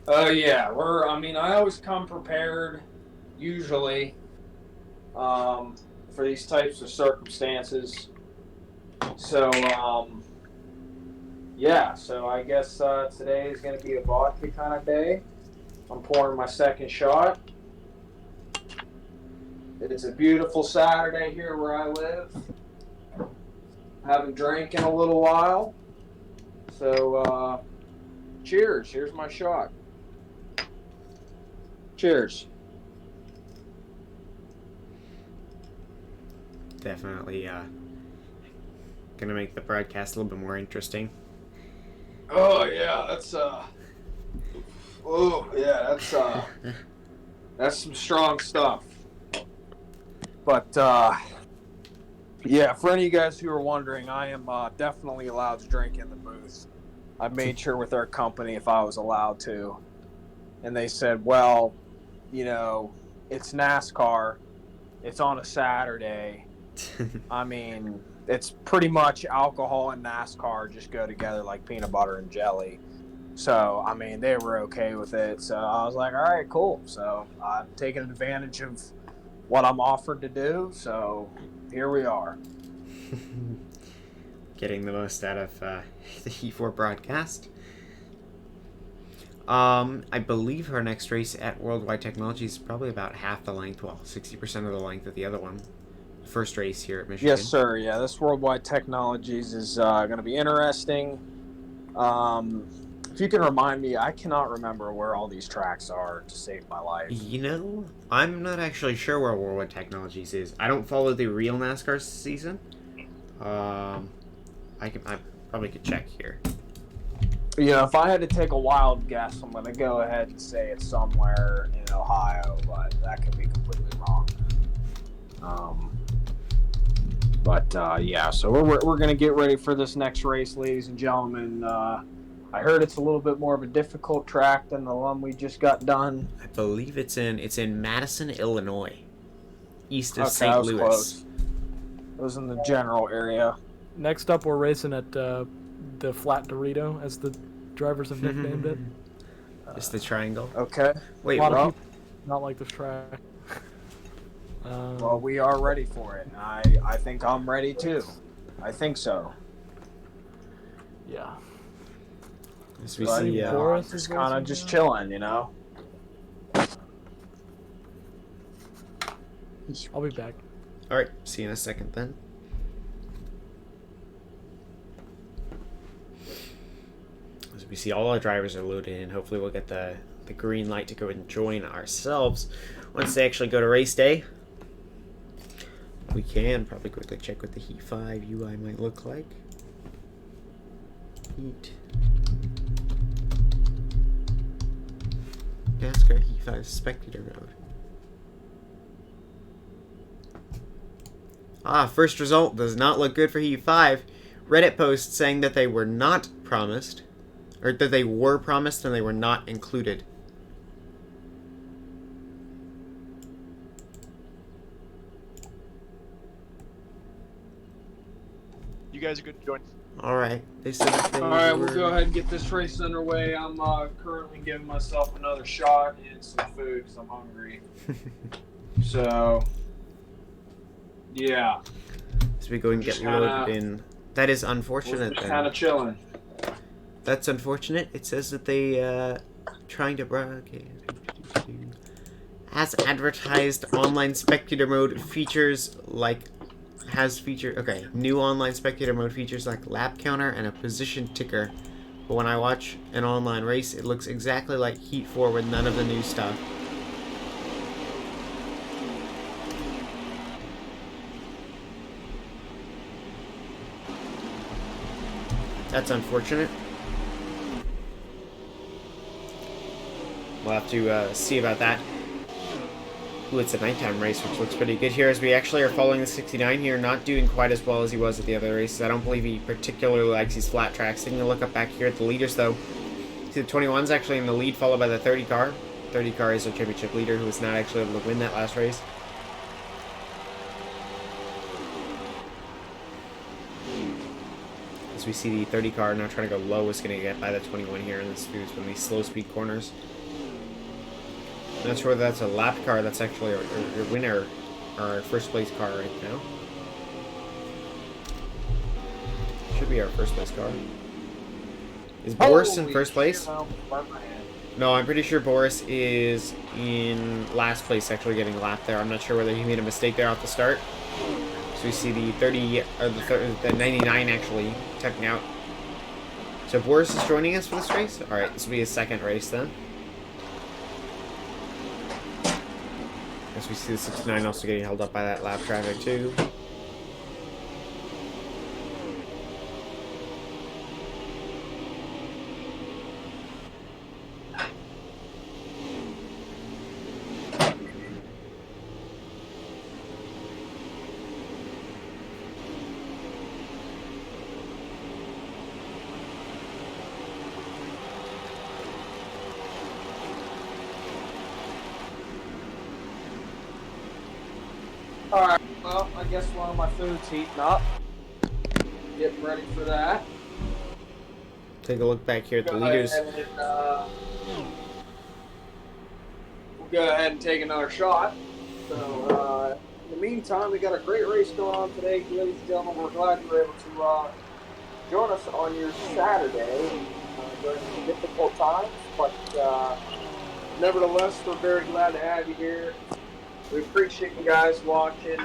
Yeah, I always come prepared, usually, for these types of circumstances. So, yeah, so I guess today is going to be a vodka kind of day. I'm pouring my second shot. It's a beautiful Saturday here where I live. Haven't drank in a little while. So, cheers. Here's my shot. Cheers. Definitely going to make the broadcast a little bit more interesting. Oh, yeah, that's that's some strong stuff. But, yeah, for any of you guys who are wondering, I am definitely allowed to drink in the booth. I made sure with our company if I was allowed to. And they said, well, you know, it's NASCAR. It's on a Saturday. I mean, it's pretty much alcohol and NASCAR just go together like peanut butter and jelly. So, I mean, they were okay with it. So I was like, all right, cool. So I'm taking advantage of what I'm offered to do. So here we are. Getting the most out of the E4 broadcast. I believe our next race at Worldwide Technology is probably about half the length, well, 60% of the length of the other one. First race here at Michigan. Yes, sir. Yeah, this Worldwide Technologies is going to be interesting. If you can remind me, I cannot remember where all these tracks are to save my life. You know, I'm not actually sure where Worldwide Technologies is. I don't follow the real NASCAR season. I probably could check here. Yeah, if I had to take a wild guess, I'm going to go ahead and say it's somewhere in Ohio, but that could be completely wrong. Yeah, so we're going to get ready for this next race, ladies and gentlemen. I heard it's a little bit more of a difficult track than the one we just got done. I believe it's in Madison, Illinois, east of Okay, St. that was Louis. close. It was in the general area. Next up, we're racing at the Flat Dorito, as the drivers have nicknamed it. It's the triangle. Okay. Wait, A lot well, of people not like this track. Well, we are ready for it. I think I'm ready too. I think so. Yeah. as we But, see, Boris just is kind of racing just now? chilling, you know. I'll be back. all right, see you in a second then. As we see, all our drivers are loaded in. Hopefully, we'll get the green light to go and join ourselves once they actually go to race day. We can probably quickly check what the Heat 5 UI might look like. Heat. NASCAR Heat 5 spectator mode. First result does not look good for Heat 5. Reddit post saying that they were not promised, or that they were promised and they were not included. You guys are good to join. Alright, they said that they Alright, were... we'll go ahead and get this race underway. I'm currently giving myself another shot and some food because I'm hungry. So, yeah. As we go and get Just kinda- loaded in. That is We're unfortunate just then. kind of chilling. That's unfortunate. It says that they, trying to broadcast. As advertised, online spectator mode features like... Okay, new online spectator mode features like lap counter and a position ticker. But when I watch an online race, it looks exactly like Heat 4 with none of the new stuff. That's unfortunate. We'll have to see about that. Ooh, it's a nighttime race, which looks pretty good here, as we actually are following the 69 here, not doing quite as well as he was at the other races. I don't believe he particularly likes these flat tracks. Taking a look up back here at the leaders, though. See, the 21's actually in the lead, followed by the 30 car. 30 car is our championship leader, who was not actually able to win that last race. As we see the 30 car now trying to go low, is going to get by the 21 here in this one of these slow speed corners. Not sure whether that's a lap car. That's actually our winner, our first place car right now. Should be our first place car. Is Boris in first place? No, I'm pretty sure Boris is in last place, actually getting lapped there. I'm not sure whether he made a mistake there off the start. So we see the 30, or the 99 actually checking out. So Boris is joining us for this race? Alright, this will be his second race then. As we see the 69 also getting held up by that lap traffic too. Alright, well, I guess one of my food's heating up. Getting ready for that. Take a look back here at the leaders. We'll go ahead and take another shot. So, in the meantime, we got a great race going on today, ladies and gentlemen. We're glad you were able to join us on your Saturday during some difficult times, but nevertheless, we're very glad to have you here. We appreciate you guys watching.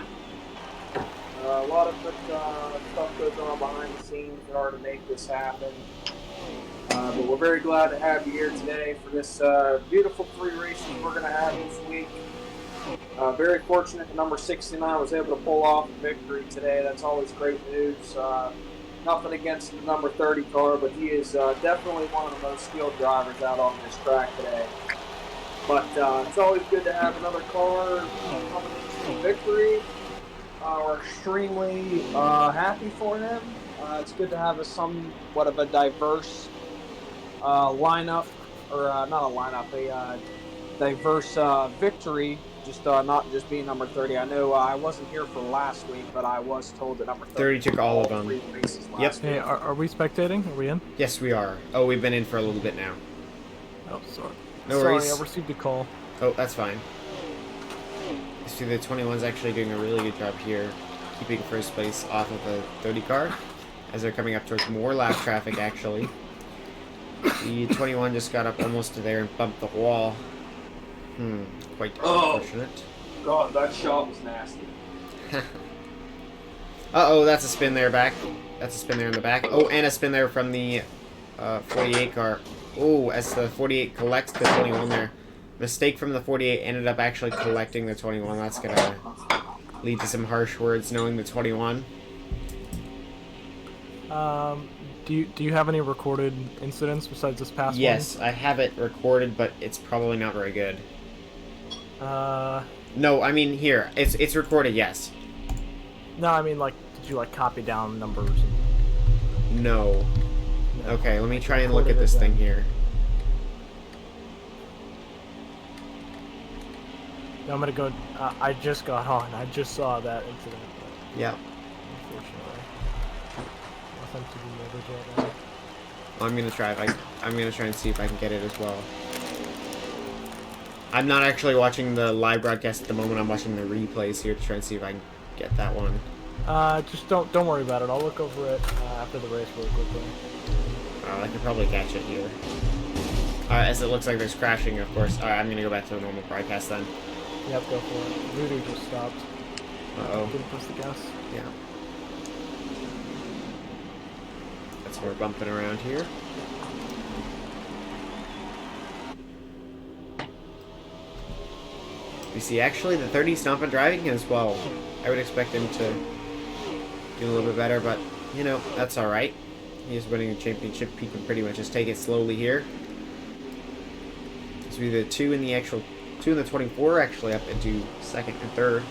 A lot of stuff goes on behind the scenes in order to make this happen. But we're very glad to have you here today for this beautiful 3 races we're going to have this week. Very fortunate that number 69 was able to pull off a victory today. That's always great news. Nothing against the number 30 car, but he is definitely one of the most skilled drivers out on this track today. But it's always good to have another car coming into victory. We're extremely happy for him. It's good to have somewhat of a diverse lineup, or not a lineup, a diverse victory. Just not just being number 30. I know I wasn't here for last week, but I was told that number 30 took all of them. 3 races last Yep. week. Hey, are we spectating? Are we in? Yes, we are. Oh, we've been in for a little bit now. Oh, sorry. No sorry, worries. I received a call. Oh, that's fine. You see the 21's actually doing a really good job here, keeping first place off of the 30 car, as they're coming up towards more lap traffic, actually. The 21 just got up almost to there and bumped the wall. Quite unfortunate. God, that shot was nasty. Uh-oh, that's a spin there back. That's a spin there in the back. Oh, and a spin there from the 48 car. Oh, as the 48 collects the 21 there. Mistake from the 48 ended up actually collecting the 21. That's going to lead to some harsh words knowing the 21. Do you have any recorded incidents besides this past one? Yes, I have it recorded, but it's probably not very good. No, I mean here. It's recorded, yes. No, I mean like, did you like copy down numbers? No. No. Okay, let me try and look at this thing here. No, I'm gonna go. I just got on. I just saw that incident. Yeah. Unfortunately, nothing to be noted yet. I'm gonna try. I'm gonna try and see if I can get it as well. I'm not actually watching the live broadcast at the moment. I'm watching the replays here to try and see if I can get that one. Just don't worry about it. I'll look over it after the race really quickly. I could probably catch it here. As it looks like there's crashing, of course. I'm gonna go back to the normal broadcast then. Yep, go for it. Voodoo just stopped. Uh-oh. Didn't press the gas. Yeah. That's why we're bumping around here. We see actually the 30's not been driving as well. I would expect him to do a little bit better, but you know, that's alright. He's winning a championship. He can pretty much just take it slowly here. So we the 2 in the 24 actually up into second and third.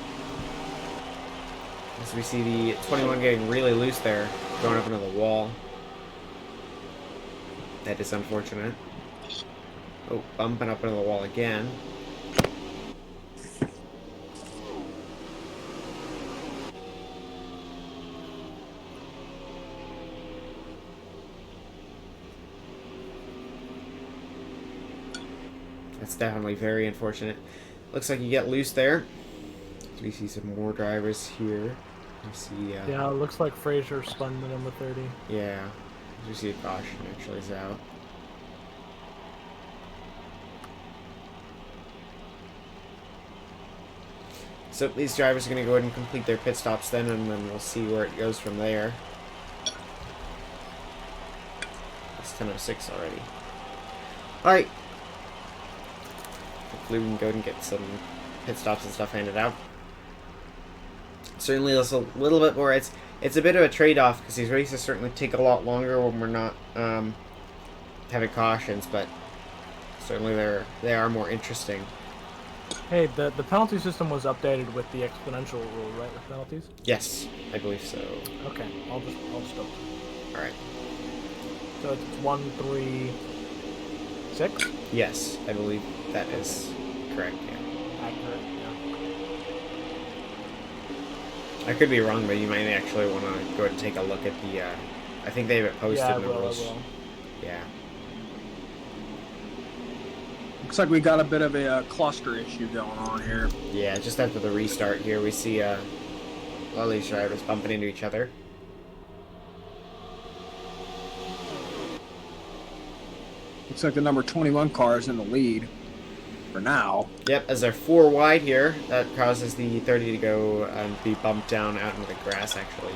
As we see the 21 getting really loose there, going up into the wall. That is unfortunate. Oh, bumping up into the wall again. That's definitely very unfortunate. Looks like you get loose there. So we see some more drivers here. We see. Yeah, it looks like Fraser spun the number 30. Yeah. We see a caution actually is out. So these drivers are going to go ahead and complete their pit stops then, and then we'll see where it goes from there. It's 10:06 already. Alright. Hopefully we can go ahead and get some pit stops and stuff handed out. Certainly it's a little bit more, it's a bit of a trade-off, because these races certainly take a lot longer when we're not having cautions, but certainly they are more interesting. Hey, the penalty system was updated with the exponential rule, right, with penalties? Yes, I believe so. Okay, I'll just go. Alright. So it's 1, 3, 6? Yes, I believe that is correct, yeah. Accurate, yeah. I could be wrong, but you might actually want to go ahead and take a look at the, I think they have it posted Yeah, in the rules. I will. Yeah. Looks like we got a bit of a cluster issue going on here. Yeah, just after the restart here, we see a lot of these drivers bumping into each other. Looks like the number 21 car is in the lead for now. Yep, as they're 4 wide here, that causes the 30 to go and be bumped down out into the grass, actually.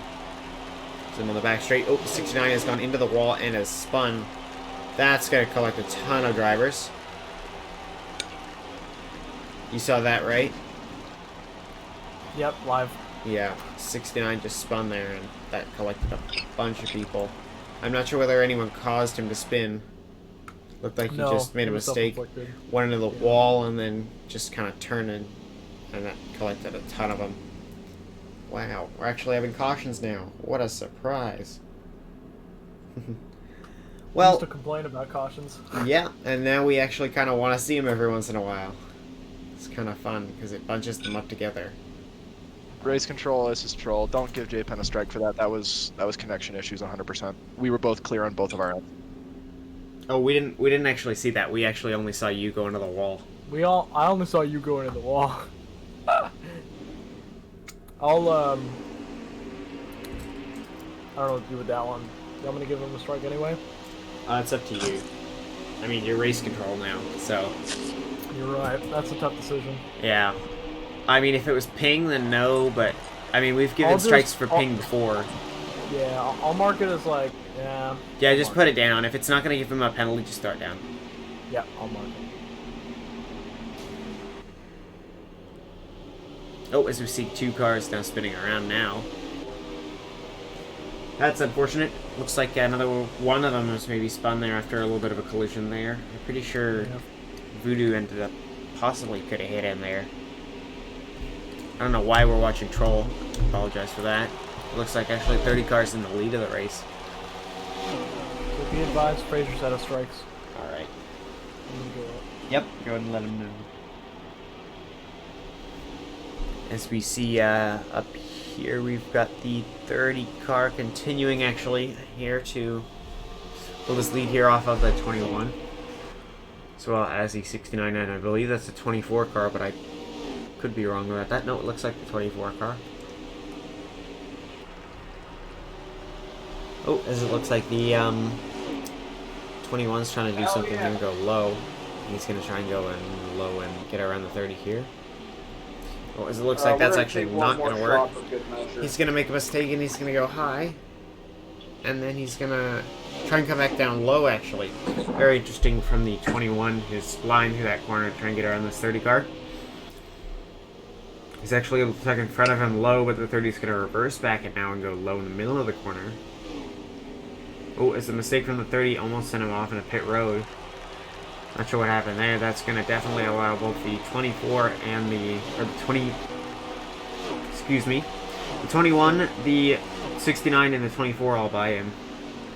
So on the back straight. Oh, 69 has gone into the wall and has spun. That's going to collect a ton of drivers. You saw that, right? Yep, live. Yeah, 69 just spun there, and that collected a bunch of people. I'm not sure whether anyone caused him to spin. Looked like he just made a mistake. Went into the wall and then just kind of turned and that collected a ton of them. Wow, we're actually having cautions now. What a surprise. Well, used to complain about cautions. Yeah, and now we actually kind of want to see them every once in a while. It's kind of fun because it bunches them up together. Race control, this is troll. Don't give J-Pen a strike for that. That was connection issues 100%. We were both clear on both of our ends. Oh, we didn't actually see that. We actually only saw you go into the wall. I only saw you go into the wall. I'll I don't know what to do with that one. I'm gonna give him a strike anyway. It's up to you. I mean, you're race control now, so. You're right. That's a tough decision. Yeah. I mean, if it was ping, then no, but I mean, we've given strikes for ping before. Yeah, I'll mark it as like, yeah. Yeah, just put it down. If it's not going to give him a penalty, just throw it down. Yeah, I'll mark it. Oh, as we see 2 cars now spinning around now. That's unfortunate. Looks like another one of them was maybe spun there after a little bit of a collision there. I'm pretty sure Voodoo ended up possibly could have hit in there. I don't know why we're watching Troll. Apologize for that. It looks like actually 30 cars in the lead of the race. So be advised, Fraser's out of strikes. Alright. Go Yep, go ahead and let him know. As we see up here, we've got the 30 car continuing actually here to pull this lead here off of the 21. As well as the 69, and I believe that's the 24 car, but I could be wrong about that. No, it looks like the 24 car. Oh, as it looks like the 21's trying to do something here and go low. He's going to try and go in low and get around the 30 here. Oh, as it looks like that's actually not going to work. He's going to make a mistake and he's going to go high. And then he's going to try and come back down low, actually. Very interesting from the 21, his line through that corner to try and get around this 30 car. He's actually stuck in front of him low, but the 30 is going to reverse back it now and go low in the middle of the corner. Oh, it's a mistake from the 30, almost sent him off in a pit road. Not sure what happened there. That's going to definitely allow both the 24 and the 20, excuse me, the 21, the 69, and the 24 all by him.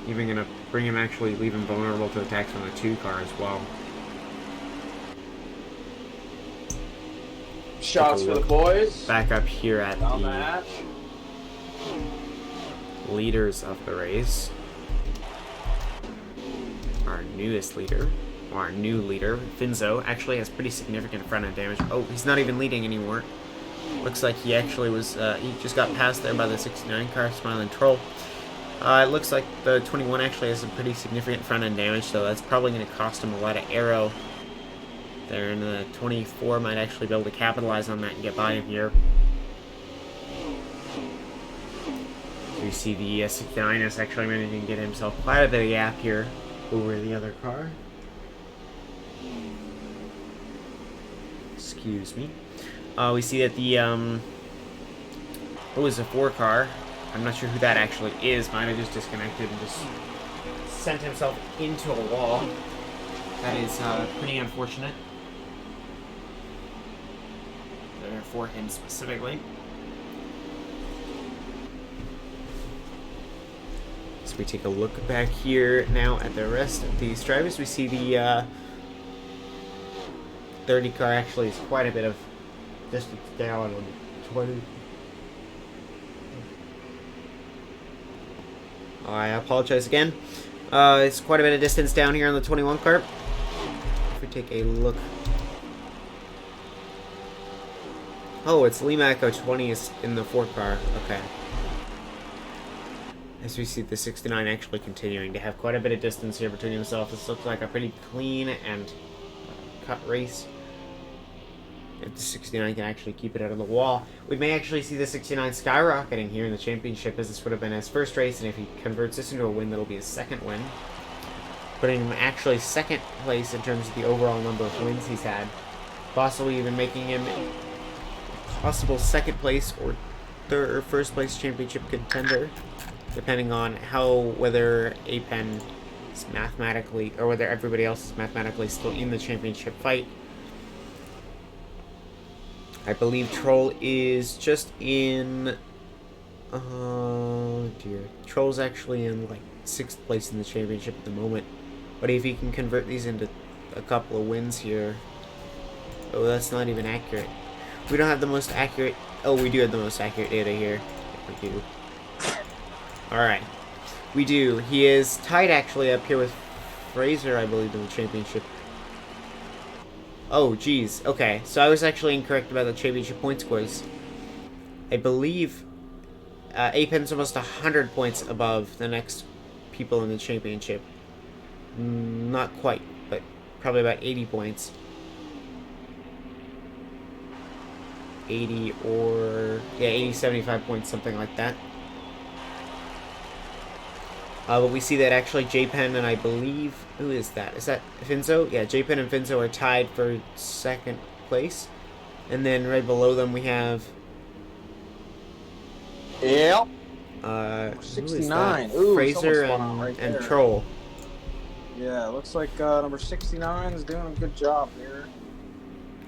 Even going to bring him, actually leave him vulnerable to attacks from the 2 car as well. Shots for the boys. Back up here at Down the match. leaders of the race. Our newest leader, or our new leader, Finzo, actually has pretty significant front end damage. Oh, he's not even leading anymore. Looks like he actually was, he just got passed there by the 69 car, Smiling Troll. It looks like the 21 actually has some pretty significant front end damage, so that's probably going to cost him a lot of aero there, and the 24 might actually be able to capitalize on that and get by him here. We see the 69 is actually managing to get himself quite a bit of gap here over the other car. Excuse me. We see that the it was a 4 car. I'm not sure who that actually is. Might have just disconnected and just sent himself into a wall. That is pretty unfortunate. There for him specifically. So we take a look back here now at the rest of these drivers. We see the 30 car actually is quite a bit of distance down on 20. I apologize again. It's quite a bit of distance down here on the 21 car. If we take a look. Oh, it's Lima Echo 20 is in the 4 car. Okay. As we see the 69 actually continuing to have quite a bit of distance here between himself. This looks like a pretty clean and cut race. If the 69 can actually keep it out of the wall, we may actually see the 69 skyrocketing here in the championship, as this would have been his first race, and if he converts this into a win, that'll be his second win. putting him actually second place in terms of the overall number of wins he's had. Possibly even making him possible second place or third or first place championship contender, depending on whether Apen is mathematically, or whether everybody else is mathematically still in the championship fight. I believe Troll is just in, oh dear, Troll's actually in like 6th place in the championship at the moment, but if he can convert these into a couple of wins here, oh, that's not even accurate. We don't have the most accurate, oh, we do have the most accurate data here. We do. Alright. We do. He is tied actually up here with Fraser, I believe, in the championship. Oh, geez. Okay, so I was actually incorrect about the championship point scores. I believe Apen's almost 100 points above the next people in the championship. Not quite, but probably about 80 points. 80 or, yeah, 80, 75 points, something like that. But we see that actually J-Pen and I believe, who is that? Is that Finzo? Yeah, J-Pen and Finzo are tied for second place. And then right below them we have... Yep. 69. Ooh, Fraser and Troll. Yeah, looks like number 69 is doing a good job here.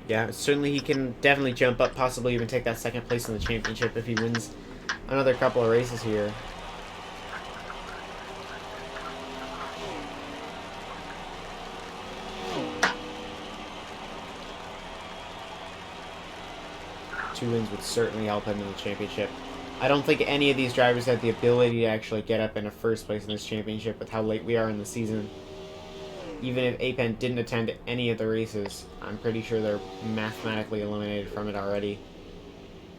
Yeah, certainly he can definitely jump up, possibly even take that second place in the championship if he wins another couple of races here. Two wins would certainly help him in the championship. I don't think any of these drivers have the ability to actually get up in a first place in this championship with how late we are in the season. Even if Apen didn't attend any of the races, I'm pretty sure they're mathematically eliminated from it already.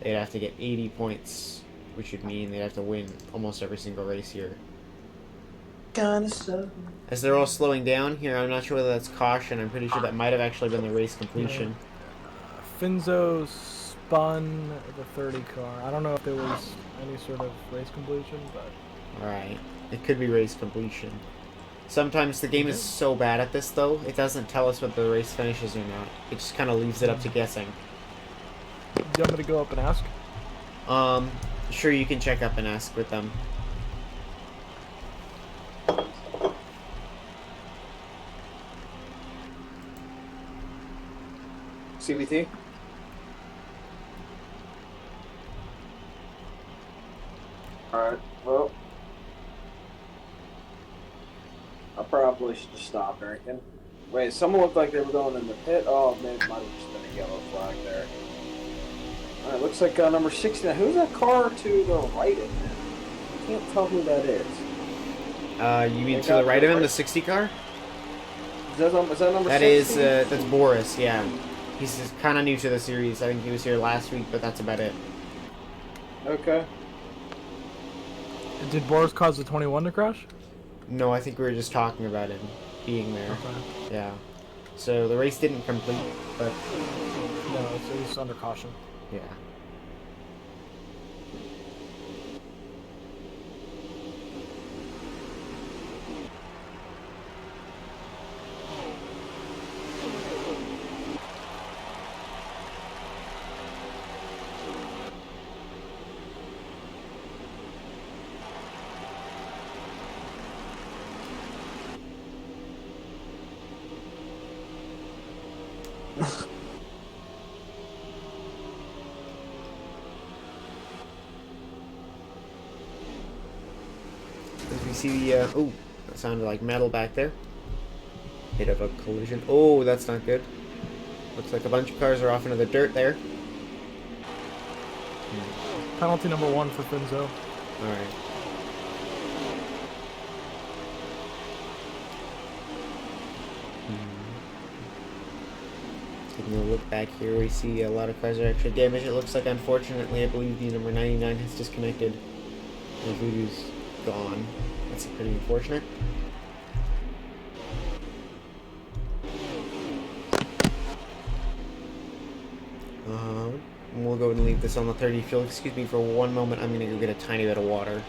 They'd have to get 80 points, which would mean they'd have to win almost every single race here. Kinda so. As they're all slowing down here, I'm not sure whether that's caution. I'm pretty sure that might have actually been the race completion. Finzo spun the 30 car. I don't know if there was any sort of race completion, but... Alright. It could be race completion. Sometimes the game is so bad at this, though, it doesn't tell us whether the race finishes or not. It just kind of leaves it up to guessing. Do you want me to go up and ask? Sure, you can check up and ask with them. CBT? Alright, well, I probably should just stop drinking. Wait, someone looked like they were going in the pit. Oh, maybe it might have just been a yellow flag there. Alright, looks like number 69. Who's that car to the right of him? I can't tell who that is. You mean to the right of him, the 60 car? Is that number 60? That is, that's Boris, yeah. He's kind of new to the series. I think he was here last week, but that's about it. Okay. Did Boris cause the 21 to crash? No, I think we were just talking about him being there. Okay. Yeah. So the race didn't complete, but... No, it was under caution. Yeah. As we see the, oh, that sounded like metal back there. Bit of a collision. Oh, that's not good. Looks like a bunch of cars are off into the dirt there. Penalty number 1 for Finzo. Alright. Taking a look back here, we see a lot of cars are actually damaged. It looks like, unfortunately, I believe the number 99 has disconnected. The voodoo's gone. That's pretty unfortunate. We'll go and leave this on the 30. If you'll excuse me for one moment, I'm going to go get a tiny bit of water.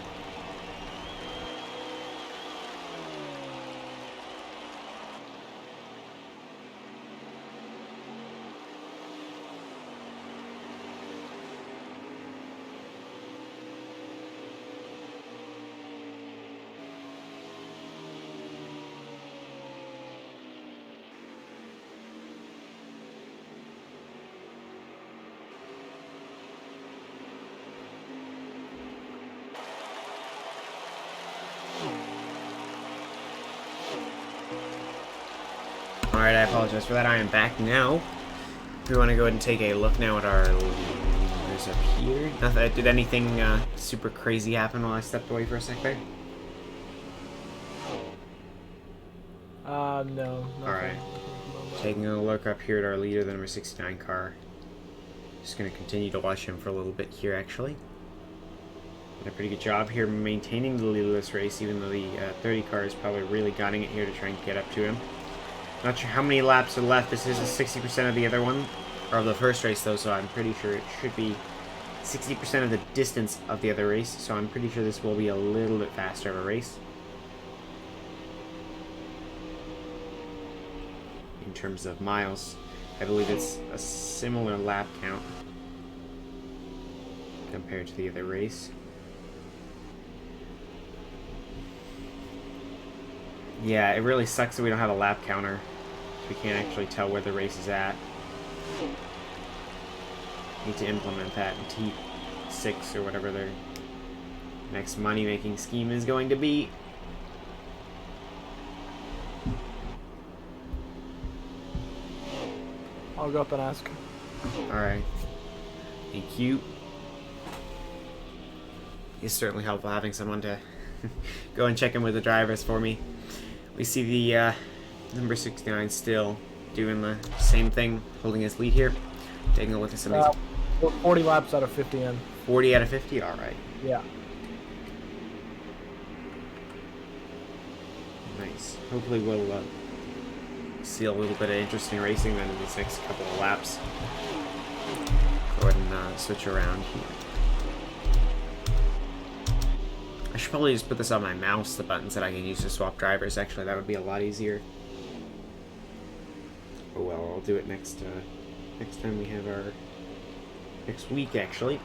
I apologize for that. I am back now. We want to go ahead and take a look now at our leaders up here. Nothing, did anything super crazy happen while I stepped away for a sec there? No. Nothing. Alright. Taking a look up here at our leader, the number 69 car. Just going to continue to watch him for a little bit here, actually. Did a pretty good job here maintaining the lead of this race, even though the 30 car is probably really gunning it here to try and get up to him. Not sure how many laps are left. This is a 60% of the other one, or of the first race though, so I'm pretty sure it should be 60% of the distance of the other race, so I'm pretty sure this will be a little bit faster of a race. In terms of miles, I believe it's a similar lap count compared to the other race. Yeah, it really sucks that we don't have a lap counter, so we can't actually tell where the race is at. Need to implement that in T6 or whatever their next money-making scheme is going to be. I'll go up and ask. Alright. Thank you. It's certainly helpful having someone to go and check in with the drivers for me. We see the number 69 still doing the same thing, holding his lead here. Taking a look at some of these. 40 laps out of 50 in. 40 out of 50? Alright. Yeah. Nice. Hopefully we'll see a little bit of interesting racing then in these next couple of laps. Go ahead and switch around here. I should probably just put this on my mouse, the buttons that I can use to swap drivers. Actually, that would be a lot easier. Oh well, I'll do it next time we have our... next week, actually.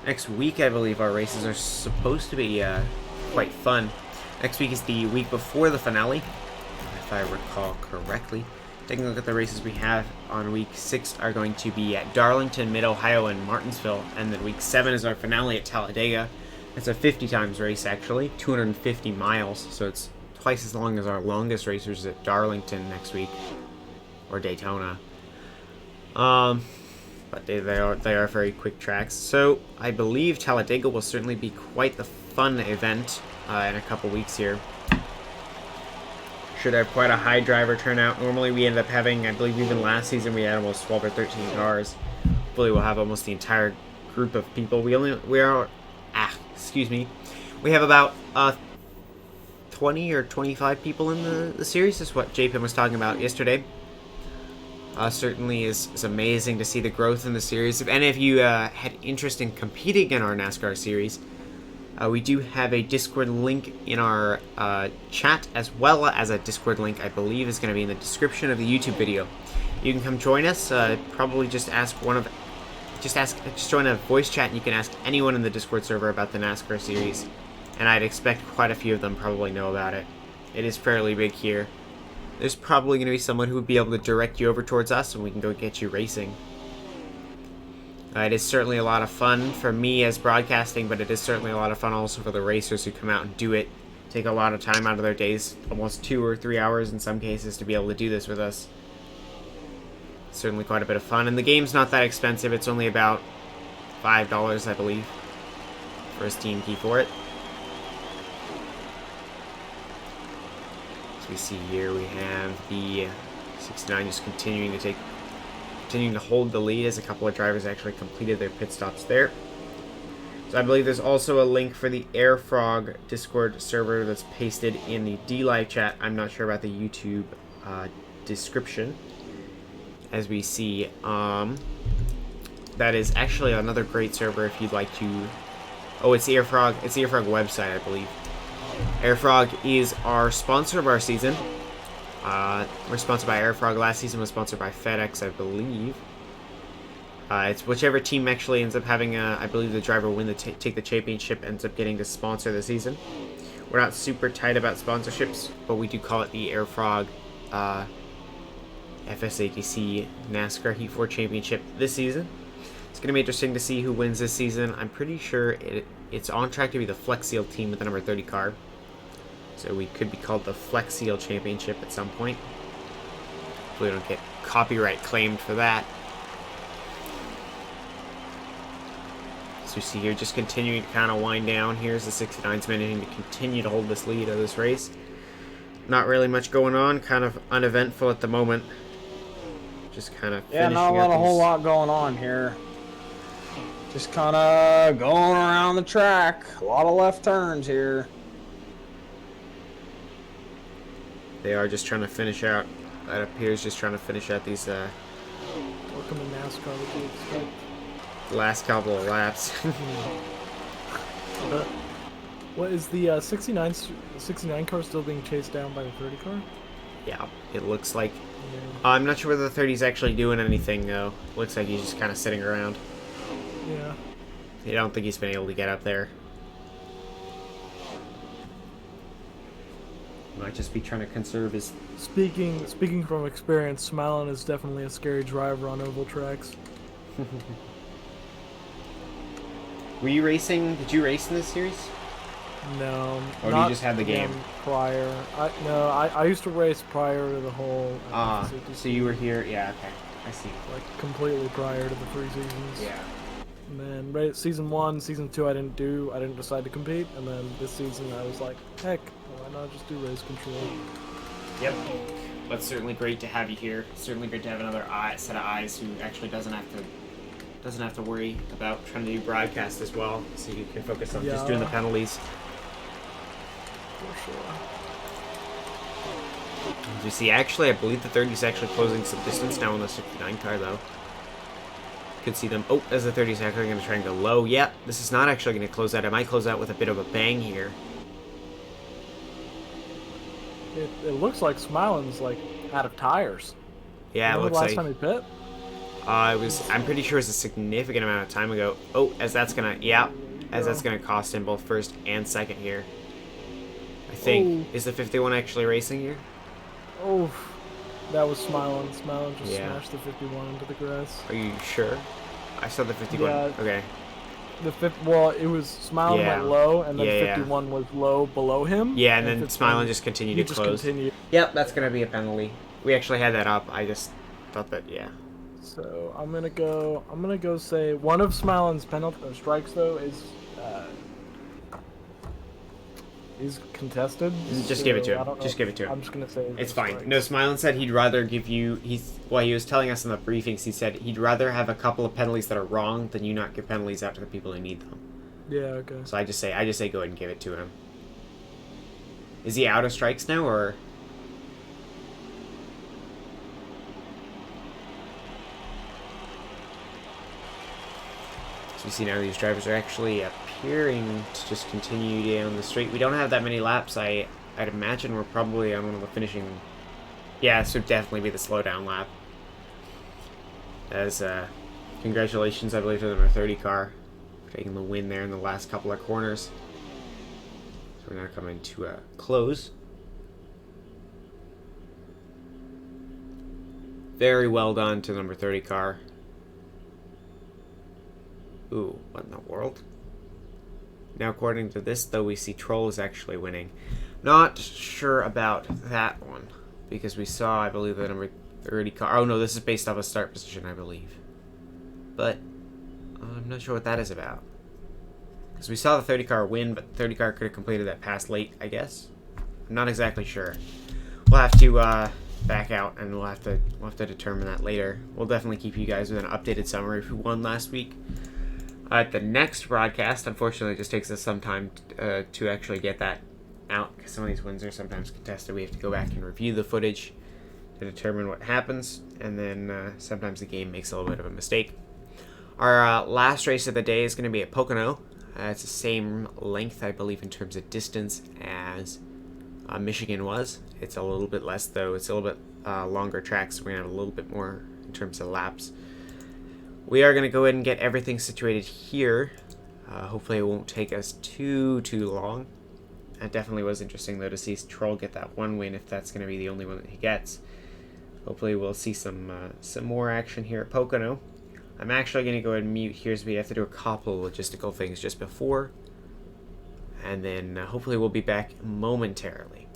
Next week, I believe our races are supposed to be quite fun. Next week is the week before the finale, if I recall correctly. Taking a look at the races we have on week 6 are going to be at Darlington, Mid-Ohio, and Martinsville. And then week 7 is our finale at Talladega. It's a 50 times race, actually, 250 miles, so it's twice as long as our longest racers at Darlington next week, or Daytona. But they are very quick tracks. So I believe Talladega will certainly be quite the fun event in a couple weeks here. Should have quite a high driver turnout. Normally we end up having, I believe even last season we had almost 12 or 13 cars. Hopefully we'll have almost the entire group of people. We have about 20 or 25 people in the series. That's what JPM was talking about yesterday. Certainly is amazing to see the growth in the series. If any of you had interest in competing in our NASCAR series, we do have a Discord link in our chat, as well as a Discord link I believe is going to be in the description of the YouTube video. You can come join us. Probably just join a voice chat and you can ask anyone in the Discord server about the NASCAR series, and I'd expect quite a few of them probably know about it. It is fairly big here. There's probably going to be someone who would be able to direct you over towards us and we can go get you racing. It is certainly a lot of fun for me as broadcasting, but it is certainly a lot of fun also for the racers who come out and do it. Take a lot of time out of their days, almost 2 or 3 hours in some cases, to be able to do this with us. Certainly quite a bit of fun, and the game's not that expensive. It's only about $5, I believe, for a Steam key for it. As we see here, we have the 69 just continuing to hold the lead as a couple of drivers actually completed their pit stops there. So I believe there's also a link for the AirFrog Discord server that's pasted in the D-Live chat. I'm not sure about the YouTube description. As we see, that is actually another great server if you'd like to... Oh, it's the AirFrog. It's the AirFrog website, I believe. AirFrog is our sponsor of our season. We're sponsored by AirFrog. Last season was sponsored by FedEx, I believe. It's whichever team actually ends up having, I believe the driver win take the championship ends up getting to sponsor the season. We're not super tight about sponsorships, but we do call it the AirFrog fsATC NASCAR Heat 4 Championship this season. It's going to be interesting to see who wins this season. I'm pretty sure it's on track to be the Flex Seal team with the number 30 car. So we could be called the Flex Seal Championship at some point. Hopefully we don't get copyright claimed for that. So you see here, just continuing to kind of wind down. Here's the 69's managing to continue to hold this lead of this race. Not really much going on, kind of uneventful at the moment. Just kind of not a whole lot going on here. Just kind of going around the track. A lot of left turns here. They are just trying to finish out. That appears just trying to finish out these Welcome to NASCAR, what do you expect? last couple of laps. What is the 69 car still being chased down by the 30 car? Yeah, it looks like. Yeah. I'm not sure whether the 30's actually doing anything though. Looks like he's just kind of sitting around. Yeah. I don't think he's been able to get up there. Might just be trying to conserve his. Speaking from experience, Smilin is definitely a scary driver on oval tracks. Were you racing? Did you race in this series? No. Or you just had the game? Prior. I used to race prior to the whole. So you were here? Yeah. Okay. I see. Like completely prior to the 3 seasons. Yeah. And then season 1, season 2 I didn't decide to compete, and then this season I was like, heck, why not just do race control? Yep. But it's certainly great to have you here. Certainly great to have another set of eyes who actually doesn't have to worry about trying to do broadcast as well, so you can focus on just doing the penalties. For sure. As you see, actually, I believe the 30 is actually closing some distance now on the 69 car, though. You can see them. Oh, as the 30 is actually going to try and go low. Yeah, this is not actually going to close out. It might close out with a bit of a bang here. It looks like Smilin's like out of tires. Yeah, Remember it looks the last time he pit? I'm pretty sure it was a significant amount of time ago. Oh, as that's gonna cost him both first and second here. I think. Is the 51 actually racing here? Oh, that was Smilin. Smilin just Yeah. smashed the 51 into the grass. Are you sure? I saw the 51. Yeah. Okay. Well, it was Smilin went low, and then 51 was low below him. Yeah, and then Smilin just continued to close. Yep, that's gonna be a penalty. We actually had that up. I just thought that, yeah. So I'm gonna go say one of Smilin's penalty strikes though is contested. Just give it to him. Just give it to him. I'm just gonna say it's fine. No, Smilin said he'd rather give you. He was telling us in the briefings. He said he'd rather have a couple of penalties that are wrong than you not give penalties out to the people who need them. Yeah. Okay. So I just say go ahead and give it to him. Is he out of strikes now, or? So you see now these drivers are actually appearing to just continue down the straight. We don't have that many laps. I'd imagine we're probably on one of the finishing. Yeah, this would definitely be the slowdown lap. As congratulations, I believe, to the number 30 car for taking the win there in the last couple of corners. So we're now coming to a close. Very well done to the number 30 car. Ooh, what in the world? Now, according to this, though, we see Troll is actually winning. Not sure about that one, because we saw, I believe, the number 30 car. Oh, no, this is based off a start position, I believe. But I'm not sure what that is about. Because we saw the 30 car win, but the 30 car could have completed that pass late, I guess. I'm not exactly sure. We'll have to back out, and we'll have to determine that later. We'll definitely keep you guys with an updated summary of who won last week. The next broadcast, unfortunately, it just takes us some time to actually get that out, because some of these wins are sometimes contested. We have to go back and review the footage to determine what happens, and then sometimes the game makes a little bit of a mistake. Our last race of the day is going to be at Pocono. It's the same length, I believe, in terms of distance as Michigan was. It's a little bit less, though. It's a little bit longer track, so we're going to have a little bit more in terms of laps. We are going to go ahead and get everything situated here. Hopefully it won't take us too long. It definitely was interesting, though, to see Troll get that one win, if that's going to be the only one that he gets. Hopefully we'll see some more action here at Pocono. I'm actually going to go ahead and mute here, so we have to do a couple of logistical things just before. And then hopefully we'll be back momentarily.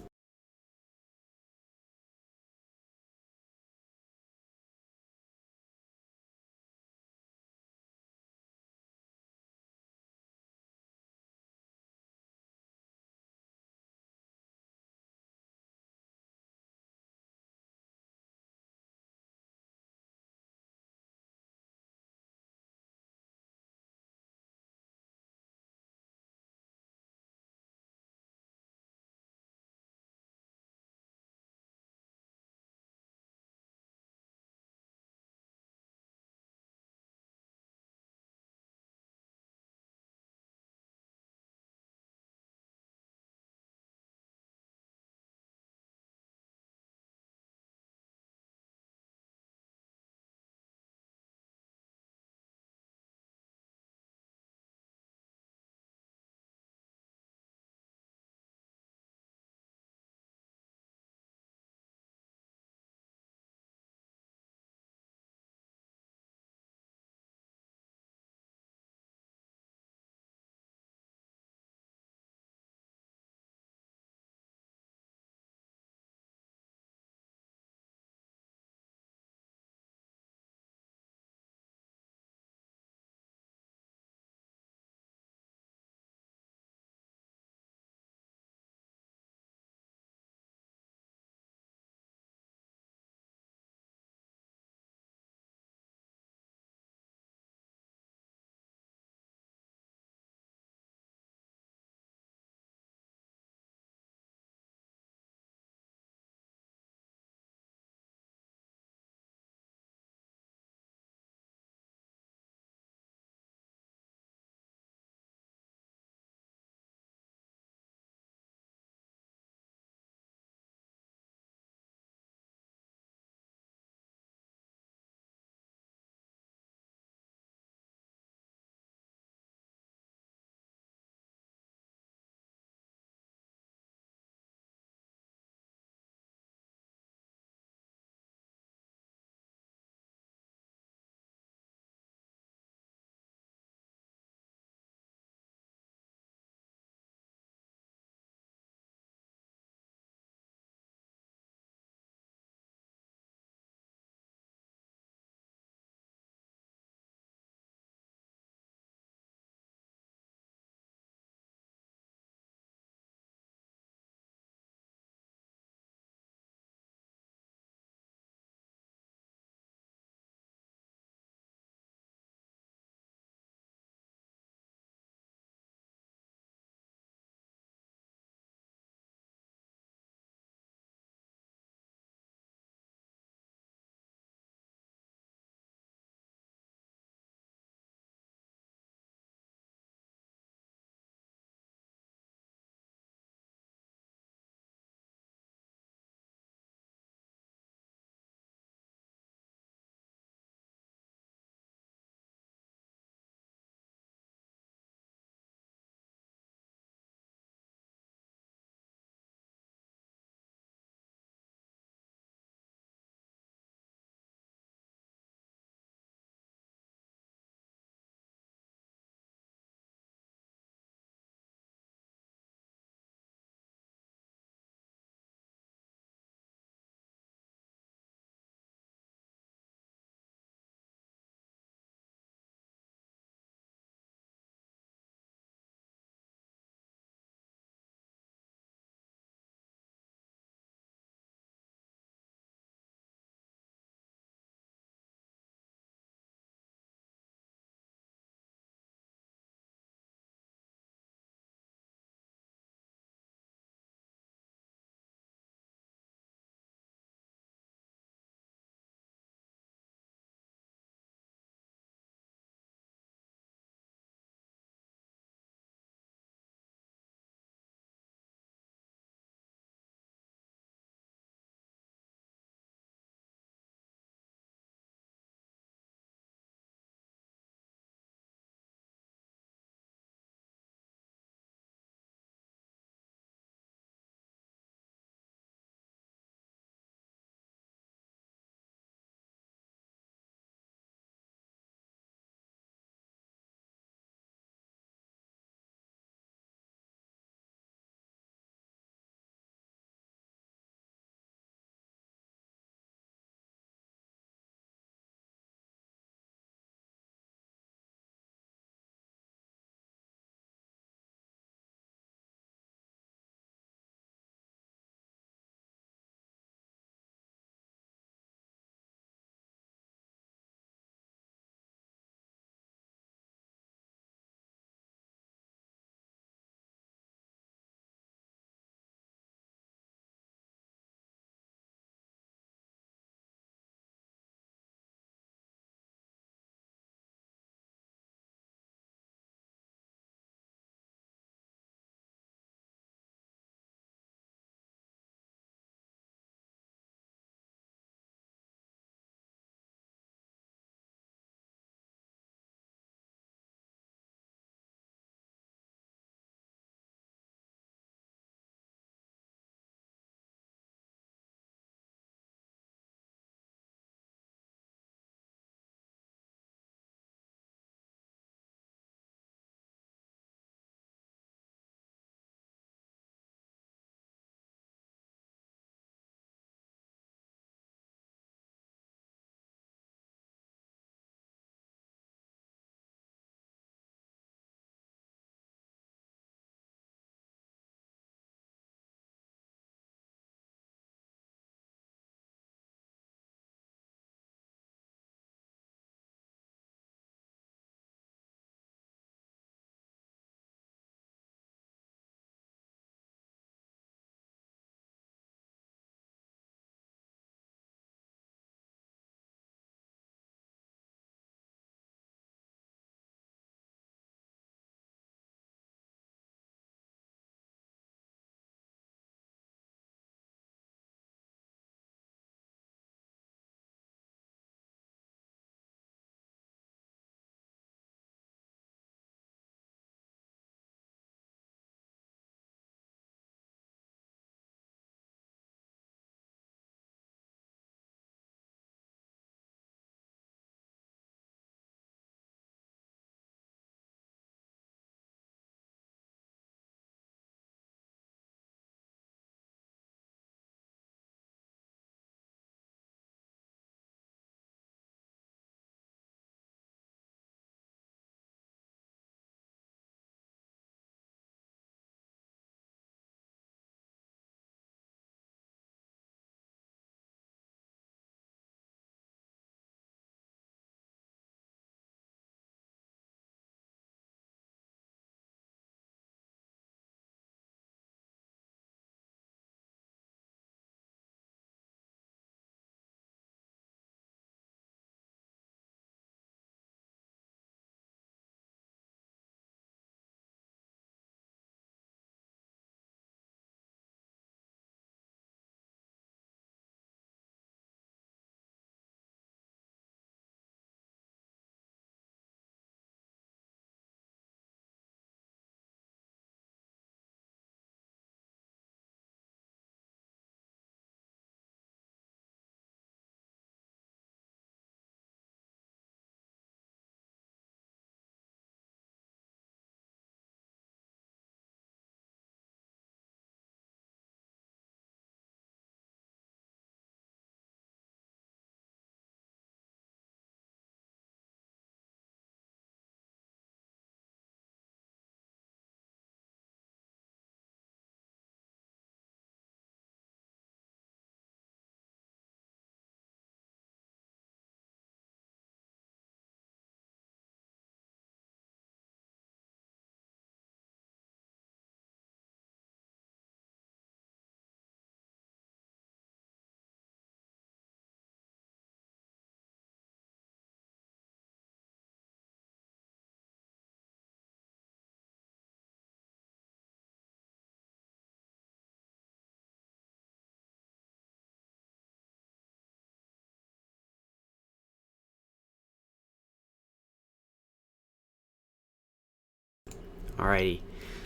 Alrighty.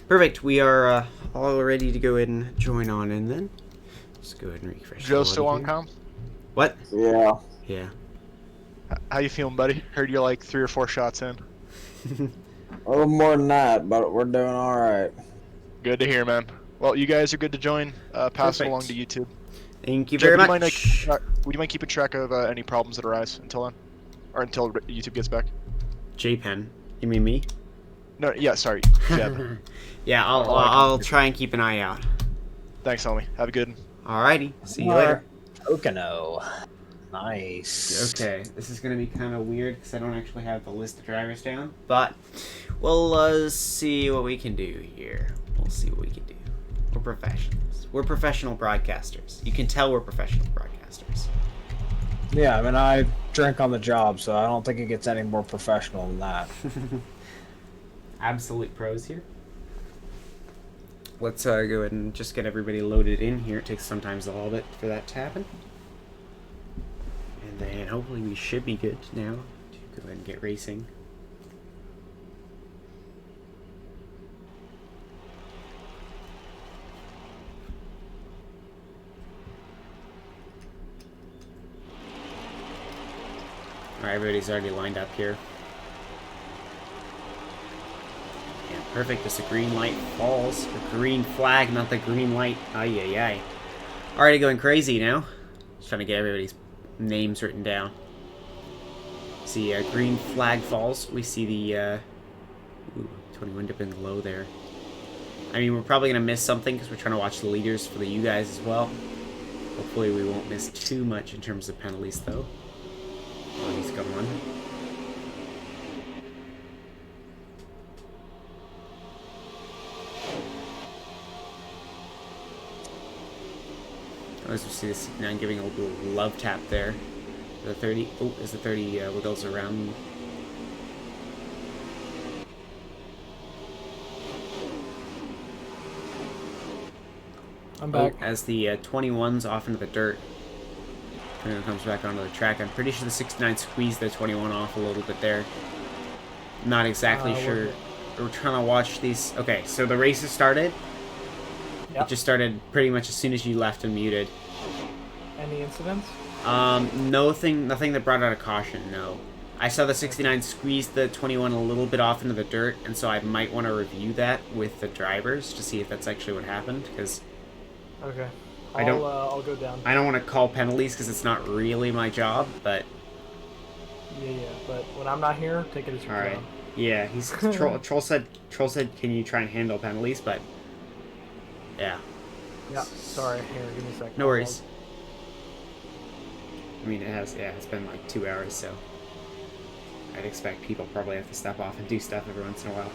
Perfect. We are all ready to go ahead and join on in then. Let's go ahead and refresh. Joe still on comm? What? Yeah. Yeah. How you feeling, buddy? Heard you're like 3 or 4 shots in. A little more than that, but we're doing all right. Good to hear, man. Well, you guys are good to join. Pass Perfect. it along to YouTube. Thank you Joe, very would much. would you mind keeping track of any problems that arise until then? Or until YouTube gets back? J-Pen. You mean me? No, yeah, sorry. Jeb. Yeah, I'll try and keep an eye out. Thanks, homie. Have a good one. Alrighty. See you later. Pocono. Nice. Okay, this is gonna be kind of weird because I don't actually have the list of drivers down, but we'll see what we can do here. We'll see what we can do. We're professionals. We're professional broadcasters. You can tell we're professional broadcasters. Yeah, I mean, I drink on the job, so I don't think it gets any more professional than that. Absolute pros here. Let's go ahead and just get everybody loaded in here. It takes sometimes a little bit for that to happen. And then hopefully we should be good now to go ahead and get racing. Alright, everybody's already lined up here. Yeah, perfect. As the green light falls. The green flag, not the green light. Ay, ay, ay. Already going crazy now. Just trying to get everybody's names written down. See, green flag falls. We see the, 21 dipping low there. I mean, we're probably going to miss something because we're trying to watch the leaders for you guys as well. Hopefully we won't miss too much in terms of penalties, though. Oh, he's got one. As we see the 69 giving a little love tap there. The 30. Oh, as the 30 wiggles around. I'm back. Oh, as the 21's off into the dirt. And then comes back onto the track. I'm pretty sure the 69 squeezed the 21 off a little bit there. Not exactly sure. We're trying to watch these. Okay, so the race has started. Yep. It just started pretty much as soon as you left and muted. Any incidents? Nothing that brought out a caution, no. I saw the 69 squeeze the 21 a little bit off into the dirt, and so I might want to review that with the drivers to see if that's actually what happened, because... Okay. I'll go down. I don't want to call penalties because it's not really my job, but... Yeah, but when I'm not here, take it as your Alright. job. Yeah, he's... Troll said, can you try and handle penalties, but... Yeah. Yeah, sorry. Here, give me a second. No worries. I mean, it's been like 2 hours, so... I'd expect people probably have to step off and do stuff every once in a while.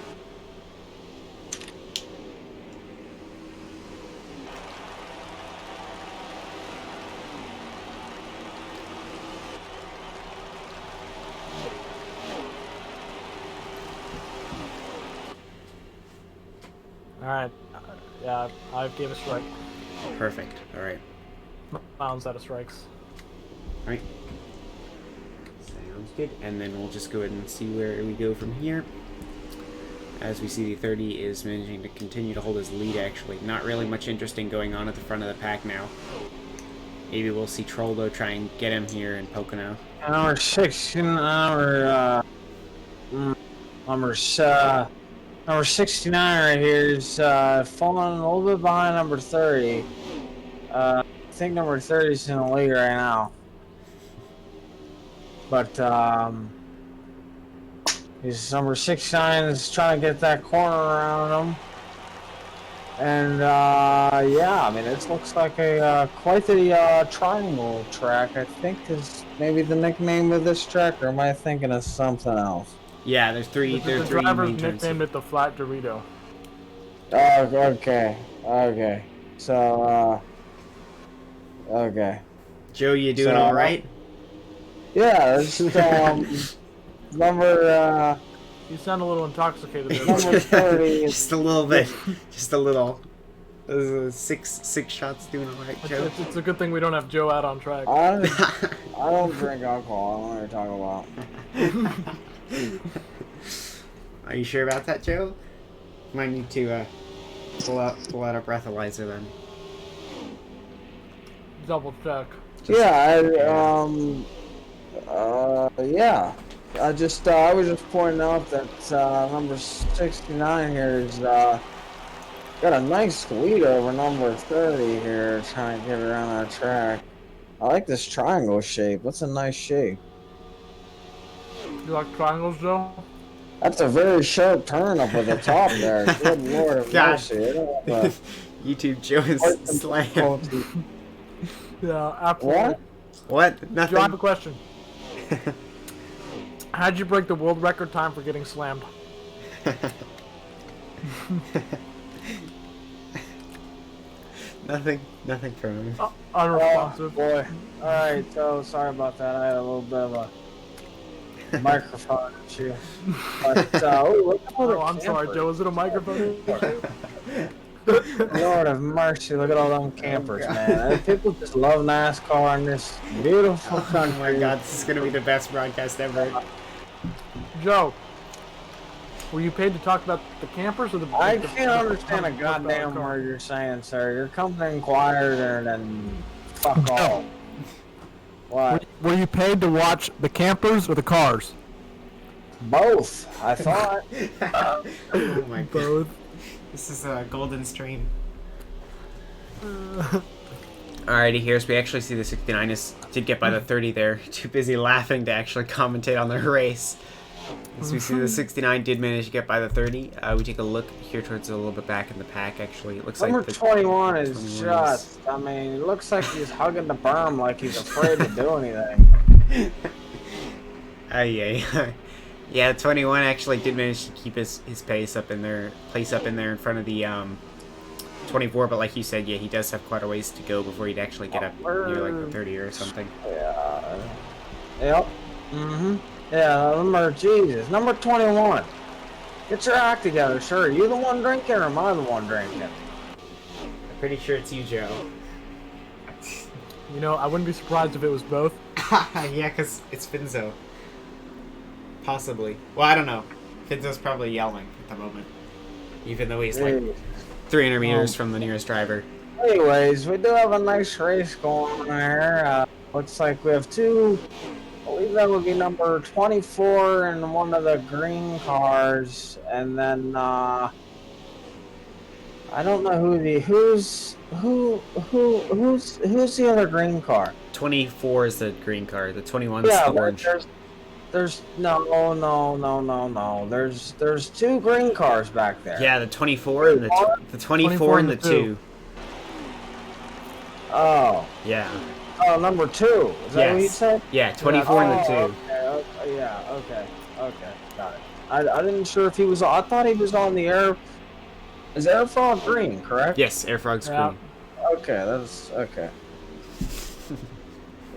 Alright. Yeah, I gave a strike. Perfect. Alright. Bounds out of strikes. Alright. Sounds good. And then we'll just go ahead and see where we go from here. As we see, the 30 is managing to continue to hold his lead, actually. Not really much interesting going on at the front of the pack now. Maybe we'll see Troll, though, try and get him here in Pocono. Number 69 right here is falling a little bit behind number 30. I think number 30 is in the lead right now. But his number 69 is trying to get that corner around him. And yeah, I mean, it looks like a quite the triangle track, I think, is maybe the nickname of this track, or am I thinking of something else? Yeah, there's three. The driver's nicknamed it the Flat Dorito. Oh, okay. So, okay. Joe, you doing all right? Yeah, it's number. You sound a little intoxicated there. Number 30. Just a little bit. Just a little. Those six shots doing all right, Joe. It's a good thing we don't have Joe out on track. I don't drink alcohol. I don't know what you're talking about. Are you sure about that, Joe? Might need to pull out a breathalyzer then. Double check. Yeah, yeah. I was just pointing out that number 69 here is got a nice lead over number 30 here, trying to get around that track. I like this triangle shape. That's a nice shape. You like triangles, Joe? That's a very sharp turn up at the top there. Good Lord of God. mercy. YouTube Joe is slammed. Yeah, absolutely. What? Nothing. Joe, I have a question. How'd you break the world record time for getting slammed? Nothing from him. Unresponsive. Boy. Alright, so sorry about that. I had a little bit of a microphone issue. But, look at all the I'm sorry, campers. Joe. Is it a microphone? Lord have mercy, look at all them campers, man. People just love NASCAR in this beautiful country. Oh my god, this is gonna be the best broadcast ever. Joe, were you paid to talk about the campers or the? I can't understand a goddamn word you're saying, sir. You're coming in quieter than fuck all. What? Were you paid to watch the campers or the cars? Both, I thought. Oh my god. Both. This is a golden stream. Alrighty, here's we actually see the 69 did get by the 30 there. Too busy laughing to actually commentate on the race. As we see the 69 did manage to get by the 30. We take a look here towards a little bit back in the pack. Actually, it looks Number like the 21 is just, I mean, it looks like he's hugging the berm like he's afraid to do anything. Yeah, 21 actually did manage to keep his place up in there in front of the 24, but like you said, yeah, he does have quite a ways to go before he'd actually get up near like the 30 or something. Yeah. Yep. Mm-hmm. Yeah, number 21. Get your act together, sir. Are you the one drinking or am I the one drinking? I'm pretty sure it's you, Joe. You know, I wouldn't be surprised if it was both. Yeah, because it's Finzo. Possibly. Well, I don't know. Finzo's probably yelling at the moment. Even though he's like 300 meters from the nearest driver. Anyways, we do have a nice race going on here. Looks like we have two. I believe that would be number 24 in one of the green cars, and then I don't know who's the other green car. 24 is the green car. The 21 is Yeah, the orange. there's no. There's two green cars back there. Yeah, the 24 and the 24 and the 2. Oh. Yeah. Oh, number 2. Is that what you said? Yeah, 24 and the 2. Okay, yeah, okay, got it. I didn't sure if he was. I thought he was on the air. Is AirFrog green, correct? Yes, AirFrog's green. Okay, that's okay.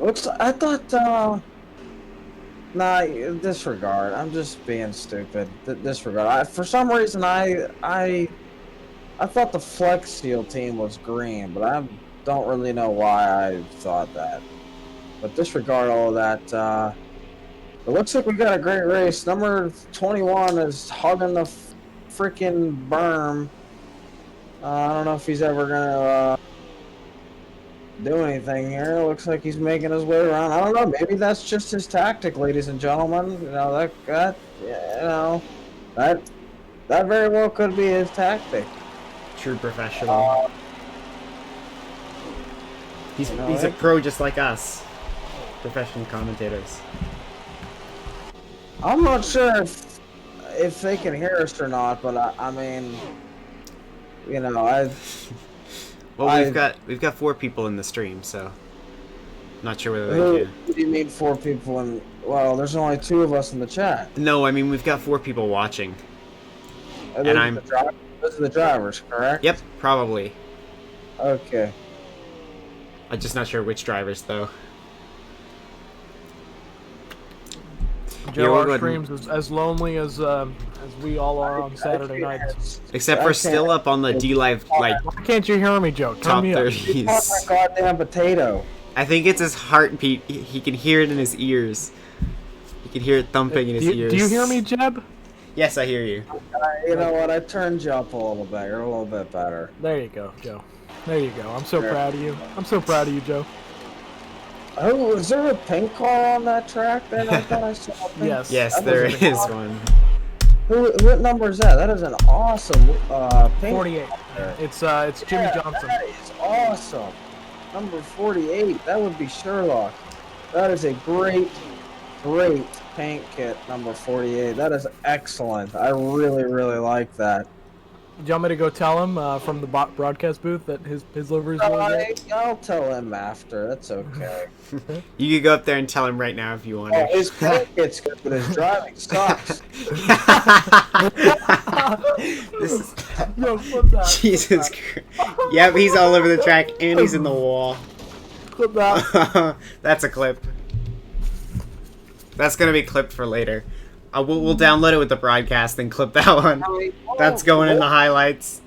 Looks. I thought. Nah, disregard. I'm just being stupid. Disregard. For some reason, I thought the Flex Seal team was green, but I don't really know why I thought that. But disregard all of that. It looks like we got a great race. Number 21 is hugging the freaking berm. I don't know if he's ever gonna do anything here. It looks like he's making his way around. I don't know. Maybe that's just his tactic, ladies and gentlemen. You know that very well could be his tactic. True professional. He's a pro just like us, professional commentators. I'm not sure if they can hear us or not, but I mean, you know, we've got 4 people in the stream, so not sure whether they can. What do you mean 4 people in? Well, there's only 2 of us in the chat. No, I mean we've got 4 people watching. Those are the drivers, correct? Yep, probably. Okay. I'm just not sure which drivers though. Joe, our streams is as lonely as we all are on Saturday nights. Except we're still up on the D-Live, like, Why can't you hear me, Joe? Turn top me up. 30s. Goddamn potato. I think it's his heartbeat. He can hear it in his ears. He can hear it thumping in his ears. Do you hear me, Jeb? Yes, I hear you. You know what? I turned you up a little bit. You're a little bit better. There you go, Joe. There you go. I'm so proud of you. I'm so proud of you, Joe. Oh, is there a pink car on that track then? I thought I saw a pink. Yes. Yes, there is one. What number is that? That is an awesome pink. 48. It's Jimmy Johnson. That is awesome. Number 48. That would be Sherlock. That is a great paint kit, number 48. That is excellent. I really, really like that. Do you want me to go tell him from the broadcast booth that his livery is really good? I'll tell him after. That's okay. You could go up there and tell him right now if you want. Oh, his paint kit's good, but his driving sucks. This is Yo, flip that. Jesus Christ. Yep, he's all over the track and he's in the wall. Flip that. That's a clip. That's gonna be clipped for later. We'll download it with the broadcast and clip that one. That's going in the highlights.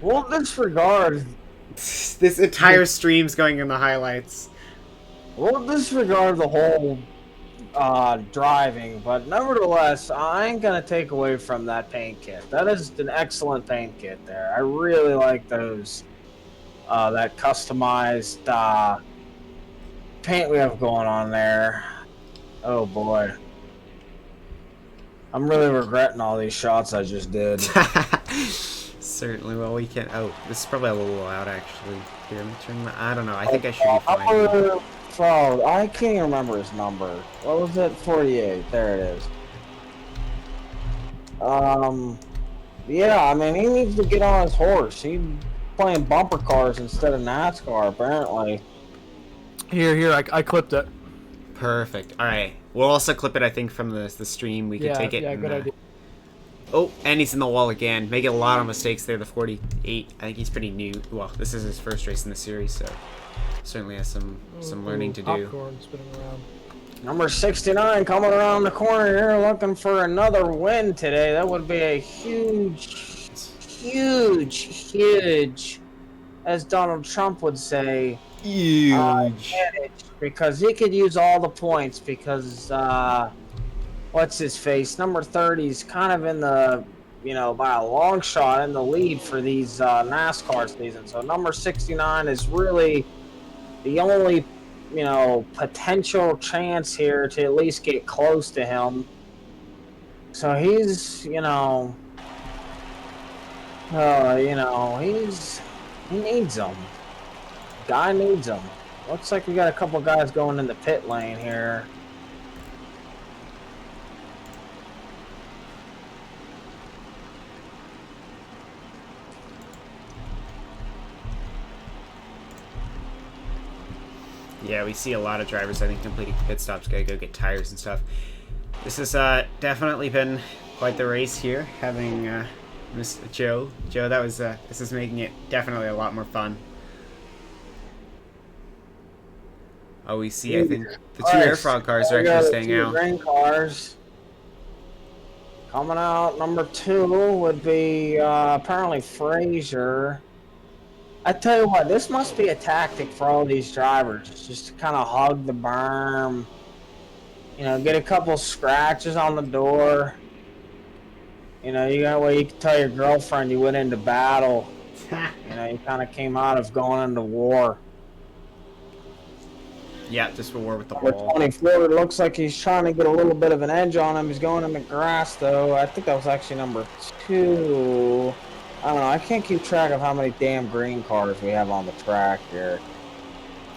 We'll disregard. This entire stream's going in the highlights. We'll disregard the whole driving, but nevertheless, I ain't gonna take away from that paint kit. That is an excellent paint kit there. I really like those. That customized paint we have going on there. Oh boy. I'm really regretting all these shots I just did. Certainly. Well, we can. Oh, this is probably a little loud, actually. Here, let me turn the. I don't know. I think I should be fine. Oh, I can't even remember his number. What was it? 48. There it is. Yeah. I mean, he needs to get on his horse. He's playing bumper cars instead of NASCAR, apparently. Here. I clipped it. Perfect. All right. We'll also clip it, I think, from the stream. We can take it. Yeah, and, good idea. Oh, and he's in the wall again. Making a lot of mistakes there, the 48. I think he's pretty new. Well, this is his first race in the series, so certainly has some learning to do. Popcorn spinning around. Number 69 coming around the corner here looking for another win today. That would be a huge, as Donald Trump would say, Huge. advantage, because he could use all the points because what's his face? Number 30 is kind of in the, by a long shot in the lead for these NASCAR seasons. So number 69 is really the only, potential chance here to at least get close to him. So he's, he needs them. Guy needs them. Looks like we got a couple guys going in the pit lane here. Yeah, we see a lot of drivers, I think, completing pit stops, gotta go get tires and stuff. This has definitely been quite the race here, having Miss Joe. Joe, that was this is making it definitely a lot more fun. Oh, we see, I think, the two AirFrog cars are actually staying out. Green cars. Coming out, number 2 would be apparently Frazier. I tell you what, this must be a tactic for all these drivers, just to kind of hug the berm, get a couple scratches on the door. You can tell your girlfriend you went into battle. You kind of came out of going into war. Yeah, just for war with the Number wall. 24, it looks like he's trying to get a little bit of an edge on him. He's going in the grass, though. I think that was actually number 2. I don't know. I can't keep track of how many damn green cars we have on the track here.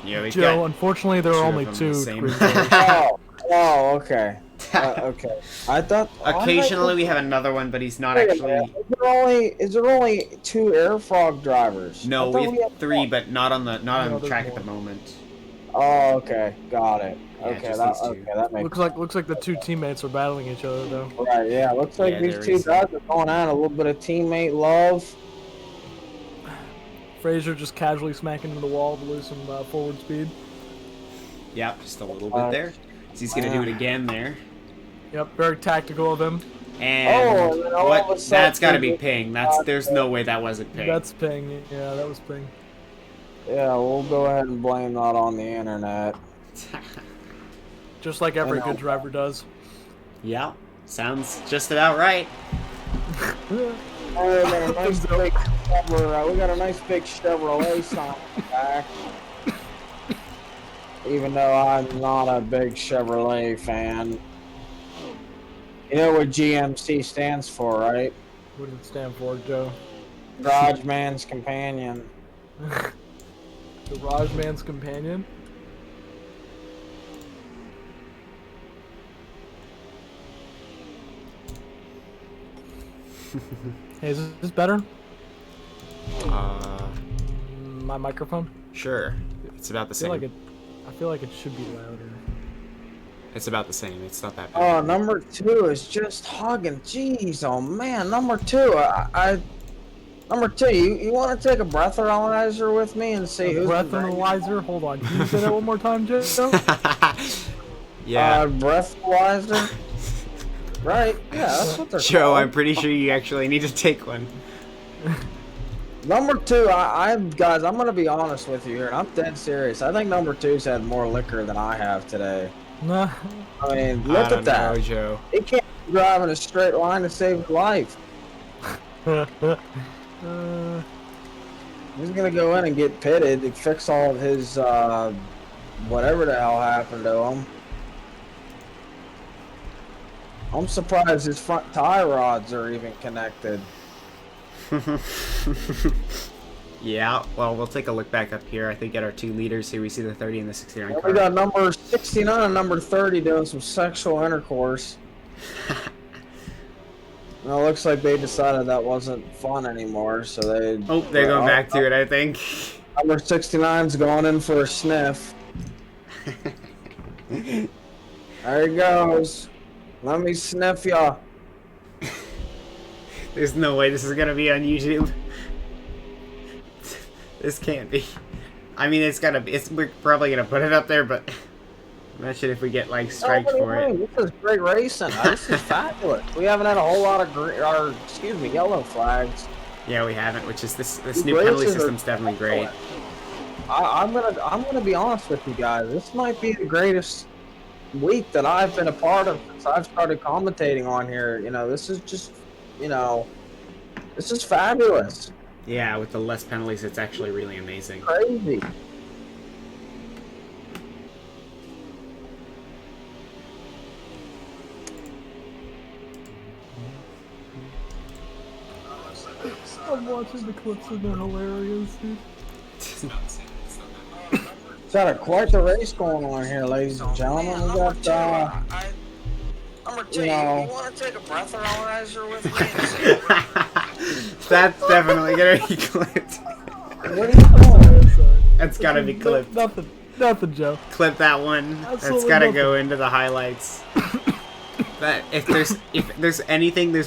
Yeah, we Joe, unfortunately, there are only 2 green cars. Oh, okay. Okay. I thought occasionally we have another one, but he's not actually. Is there only 2 AirFrog drivers? No, we have 3, but not on the track at the moment. Oh, okay, got it. Yeah, Okay, just that makes looks like the 2 teammates are battling each other though. right. Yeah, looks like these 2 guys are going on a little bit of teammate love. Frazier just casually smacking into the wall to lose some forward speed. Yep, just a little bit there. So he's gonna do it again there. Yep, very tactical of him. And that's got to be ping. There's no way that wasn't ping. That's ping. Yeah, that was ping. Yeah, we'll go ahead and blame that on the internet. Just like every good driver does. Yeah. Sounds just about right. Oh, we got a nice big Chevrolet. We got a nice big Chevrolet sign on the back. Even though I'm not a big Chevrolet fan. You know what GMC stands for, right? What does it stand for, Joe? Garage Man's Companion. Garage Man's Companion? Hey, is this better? My microphone? Sure. It's about the same. I feel like it should be louder. It's about the same. It's not that bad. Oh, number 2 is just hugging. Jeez, oh man, number 2. Number 2, you want to take a breathalyzer with me and see who's breathalyzer? Hold on. Can you say that one more time, Joe? Yeah. Breathalyzer. Right. Yeah, that's what they're Joe, called. I'm pretty sure you actually need to take one. Number 2, guys, I'm gonna be honest with you here, and I'm dead serious. I think number 2's had more liquor than I have today. Nah. I mean, look at that. Know, Joe. He can't drive in a straight line to save his life. He's gonna go in and get pitted to fix all of his whatever the hell happened to him. I'm surprised his front tie rods are even connected. Yeah, well, we'll take a look back up here. I think at our 2 leaders here, we see the 30 and the 69 car. We got number 69 and number 30 doing some sexual intercourse. Well, it looks like they decided that wasn't fun anymore, so they... Oh, they're going back to it, I think. Number 69's going in for a sniff. There he goes. Let me sniff ya. There's no way this is gonna be on YouTube. This can't be. I mean, it's gotta be. We're probably gonna put it up there, but imagine if we get like striked for it. This is great racing. This is fabulous. We haven't had a whole lot of yellow flags. Yeah, we haven't. Which is this new penalty system's definitely great. I'm gonna be honest with you guys. This might be the greatest week that I've been a part of since I've started commentating on here. You know, this is just, this is fabulous. Yeah, with the less penalties, it's actually really amazing. Crazy. I'm watching the clips and they're hilarious, dude. It's got quite the race going on here, ladies and gentlemen. We got, number 2, you want to take a breathalyzer with me? That's definitely gonna be clipped. What are you doing? That's gotta be clipped. Nothing, Joe. Clip that one. Absolutely That's gotta nothing. go into the highlights. That if there's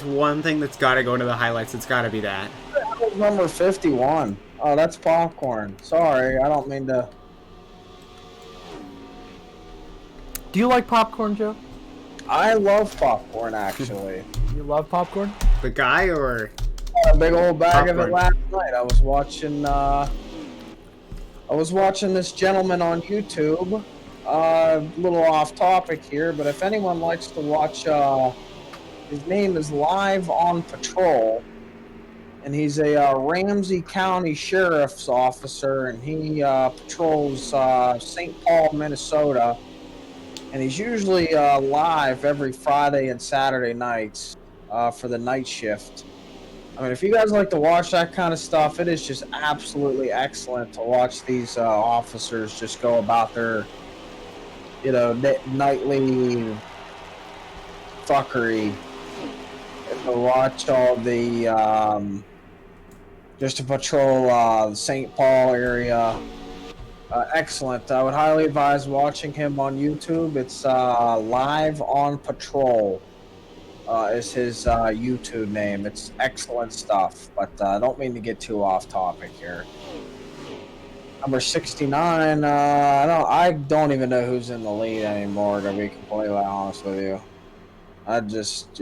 one thing that's gotta go into the highlights, it's gotta be that. That was number 51. Oh, that's popcorn. Sorry, I don't mean to. Do you like popcorn, Joe? I love popcorn, actually. You love popcorn? The guy or A big old bag of it Popcorn. last night. I was watching this gentleman on YouTube. A little off topic here, but if anyone likes to watch, his name is Live on Patrol, and he's a Ramsey County Sheriff's officer, and he patrols St. Paul, Minnesota, and he's usually live every Friday and Saturday nights for the night shift. I mean, if you guys like to watch that kind of stuff, it is just absolutely excellent to watch these officers just go about their, nightly fuckery. And to watch all the, just to patrol the St. Paul area. Excellent. I would highly advise watching him on YouTube. It's Live on Patrol. Is his YouTube name. It's excellent stuff, but I don't mean to get too off topic here. Number 69, I don't even know who's in the lead anymore, to be completely honest with you. I just,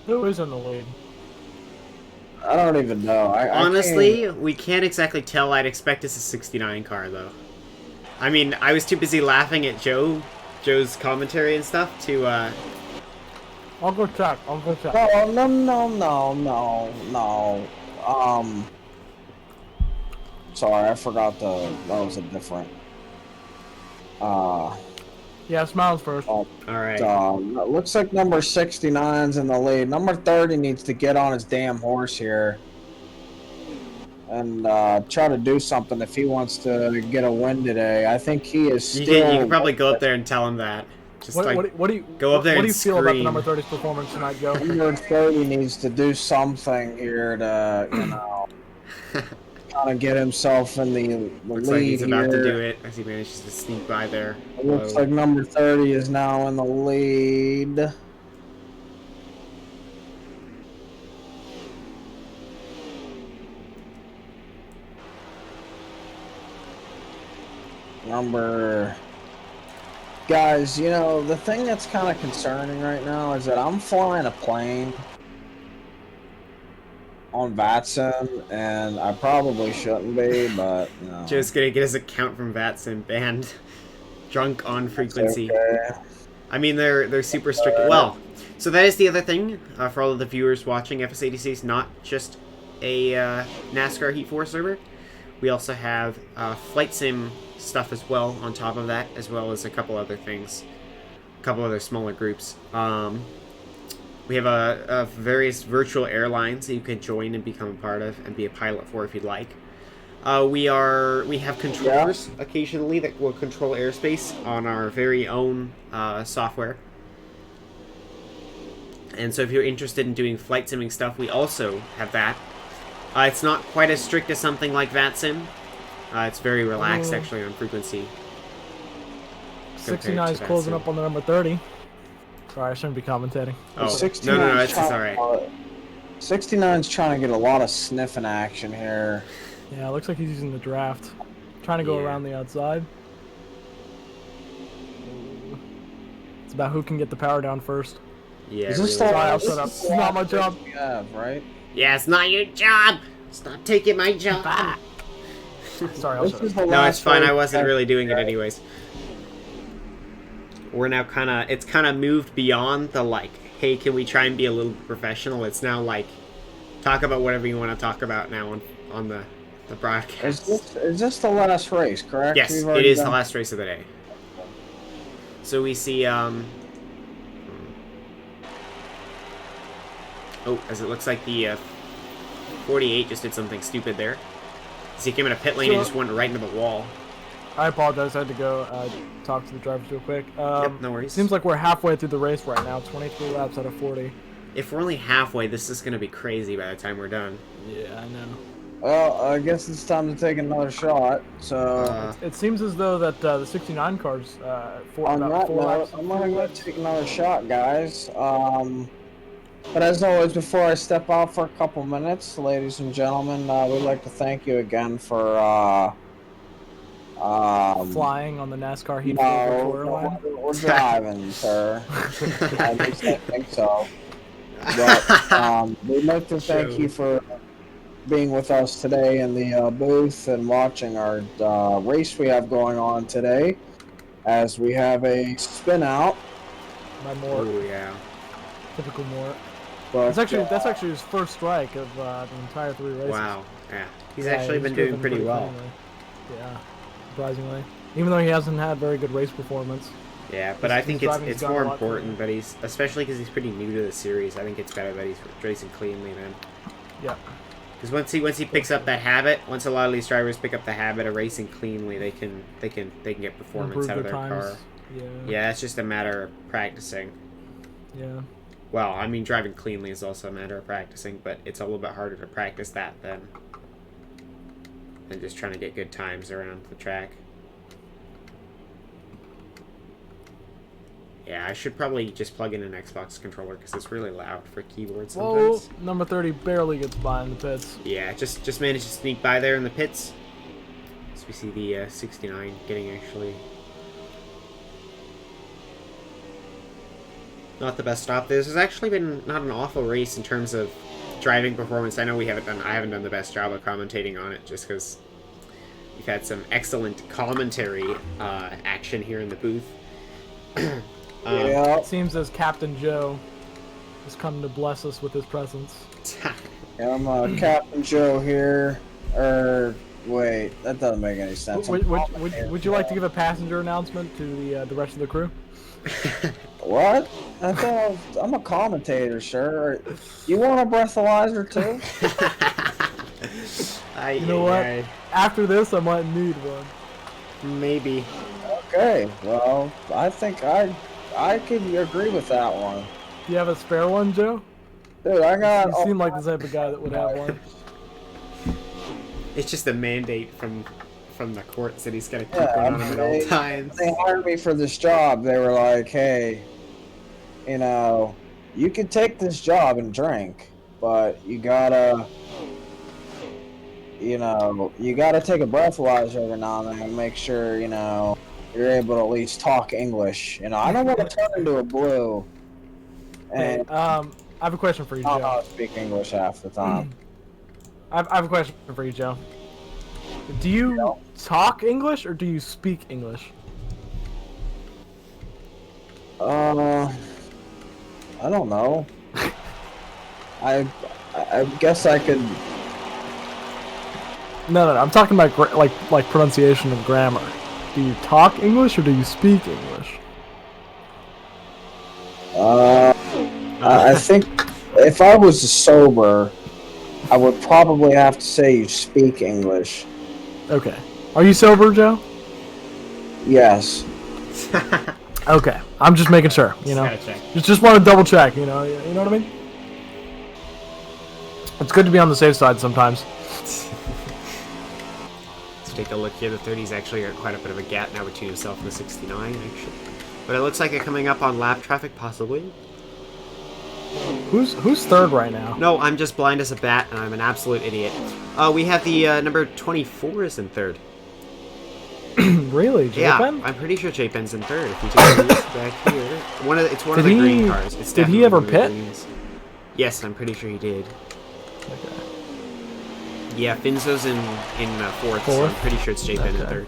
Who is in the lead? I don't even know. Honestly, we can't exactly tell. I'd expect it's a 69 car, though. I mean, I was too busy laughing at Joe's commentary and stuff to, I'll go check. No. Sorry, I forgot that was a different. Yeah, Smiles first. Alright. Looks like number 69's in the lead. Number 30 needs to get on his damn horse here and try to do something if he wants to get a win today. I think he is still... You can probably go up there and tell him that. Just what do you go up there what do and you feel about the scream. number 30's performance tonight, Joe? Number 30 needs to do something here to, you know, kind of get himself in the Looks lead like he's about to here. do it as he manages to sneak by there. It looks like number 30 is now in the lead. Guys, you know, the thing that's kind of concerning right now is that I'm flying a plane on Vatsim, and I probably shouldn't be, but no. Joe's gonna get his account from Vatsim banned. Drunk on frequency. Okay. I mean, they're super strict. Well, so that is the other thing for all of the viewers watching. fsATC is not just a NASCAR Heat 4 server. We also have flight sim stuff as well on top of that, as well as a couple other things, a couple other smaller groups. We have a various virtual airlines that you can join and become a part of and be a pilot for if you'd like. We have controllers occasionally that will control airspace on our very own software. And so if you're interested in doing flight simming stuff, we also have that. It's not quite as strict as something like VATSIM. It's very relaxed actually on frequency. 69 is closing up on the number 30. Sorry, I shouldn't be commentating. Oh, no, it's alright. 69's trying to get a lot of sniffing action here. Yeah, it looks like he's using the draft. Trying to go around the outside. It's about who can get the power down first. Yeah, is this Sorry, I'll shut up. It's not my job. Yeah, right? Yeah, it's not your job. Stop taking my job. Sorry, I'll shut up. No, it's fine. I wasn't really doing it anyways. We're now it's kind of moved beyond the like, hey, can we try and be a little professional? It's now like, talk about whatever you want to talk about now on the broadcast. Is this the last race, correct? Yes, it is the last race of the day. So we see, oh, as it looks like the 48 just did something stupid there. So he came in a pit lane and just went right into the wall. I apologize, I had to go talk to the drivers real quick. Yep, no worries. Seems like we're halfway through the race right now, 23 laps out of 40. If we're only halfway, this is going to be crazy by the time we're done. Yeah, I know. Well, I guess it's time to take another shot. So it seems as though that the 69 cars, on that note, I'm gonna go take another shot, guys. But as always, before I step out for a couple minutes, ladies and gentlemen, we'd like to thank you again for flying on the NASCAR Heat 4 line. We're driving, sir. At least I think so. But we'd like to thank you for being with us today in the booth and watching our race we have going on today, as we have a spin out. My Mort. Oh yeah. Typical Mort. But, that's actually his first strike of the entire 3 races. Wow. Yeah. He's actually been doing pretty well. Cleanly. Yeah. Surprisingly. Even though he hasn't had very good race performance. Yeah, but I think it's more important that he's, especially because he's pretty new to the series, I think it's better that he's racing cleanly then. Yeah. Because once he picks up that habit, once a lot of these drivers pick up the habit of racing cleanly, they can get performance out of their car. Yeah. Yeah, it's just a matter of practicing. Yeah. Well, I mean, driving cleanly is also a matter of practicing, but it's a little bit harder to practice that than just trying to get good times around the track. Yeah, I should probably just plug in an Xbox controller because it's really loud for keyboard sometimes. Whoa, number 30 barely gets by in the pits. Yeah, just managed to sneak by there in the pits. So we see the 69 getting actually not the best stop. This has actually been not an awful race in terms of driving performance. I know I haven't done the best job of commentating on it, just because we've had some excellent commentary action here in the booth. Yeah. It seems as Captain Joe has come to bless us with his presence. I'm Captain Joe here. Wait, that doesn't make any sense. Would you like to give a passenger announcement to the rest of the crew? What? I'm a commentator, sir. You want a breathalyzer too? You know what? After this, I might need one. Maybe. Okay, well, I think I could agree with that one. Do you have a spare one, Joe? Dude, I got. You seem like the type of guy that would have one. It's just a mandate from the courts that he's got to keep one on him at all times. They hired me for this job. They were like, "Hey, you know, you can take this job and drink, but you gotta take a breathalyzer every now and then and make sure you're able to at least talk English. I don't want to turn into a blue." And I have a question for you, Joe. I don't know how to speak English half the time. I have a question for you, Joe. Do you talk English or do you speak English? I don't know. I guess I could. No. I'm talking about like pronunciation and grammar. Do you talk English or do you speak English? I think if I was sober, I would probably have to say you speak English. Okay. Are you sober, Joe? Yes. Okay. I'm just making sure, Just want to double check, you know what I mean? It's good to be on the safe side sometimes. Let's take a look here. The 30's actually got quite a bit of a gap now between himself and the 69, actually. But it looks like it coming up on lap traffic, possibly. Who's third right now? No, I'm just blind as a bat, and I'm an absolute idiot. We have the number 24 is in third. Really, J-Pen? Yeah, I'm pretty sure J-Pen's in third. If you take a look back here, it's one of the green cars. Did he ever pit? Yes, I'm pretty sure he did. Okay. Yeah, Finzo's in fourth, so I'm pretty sure it's J-Pen in third.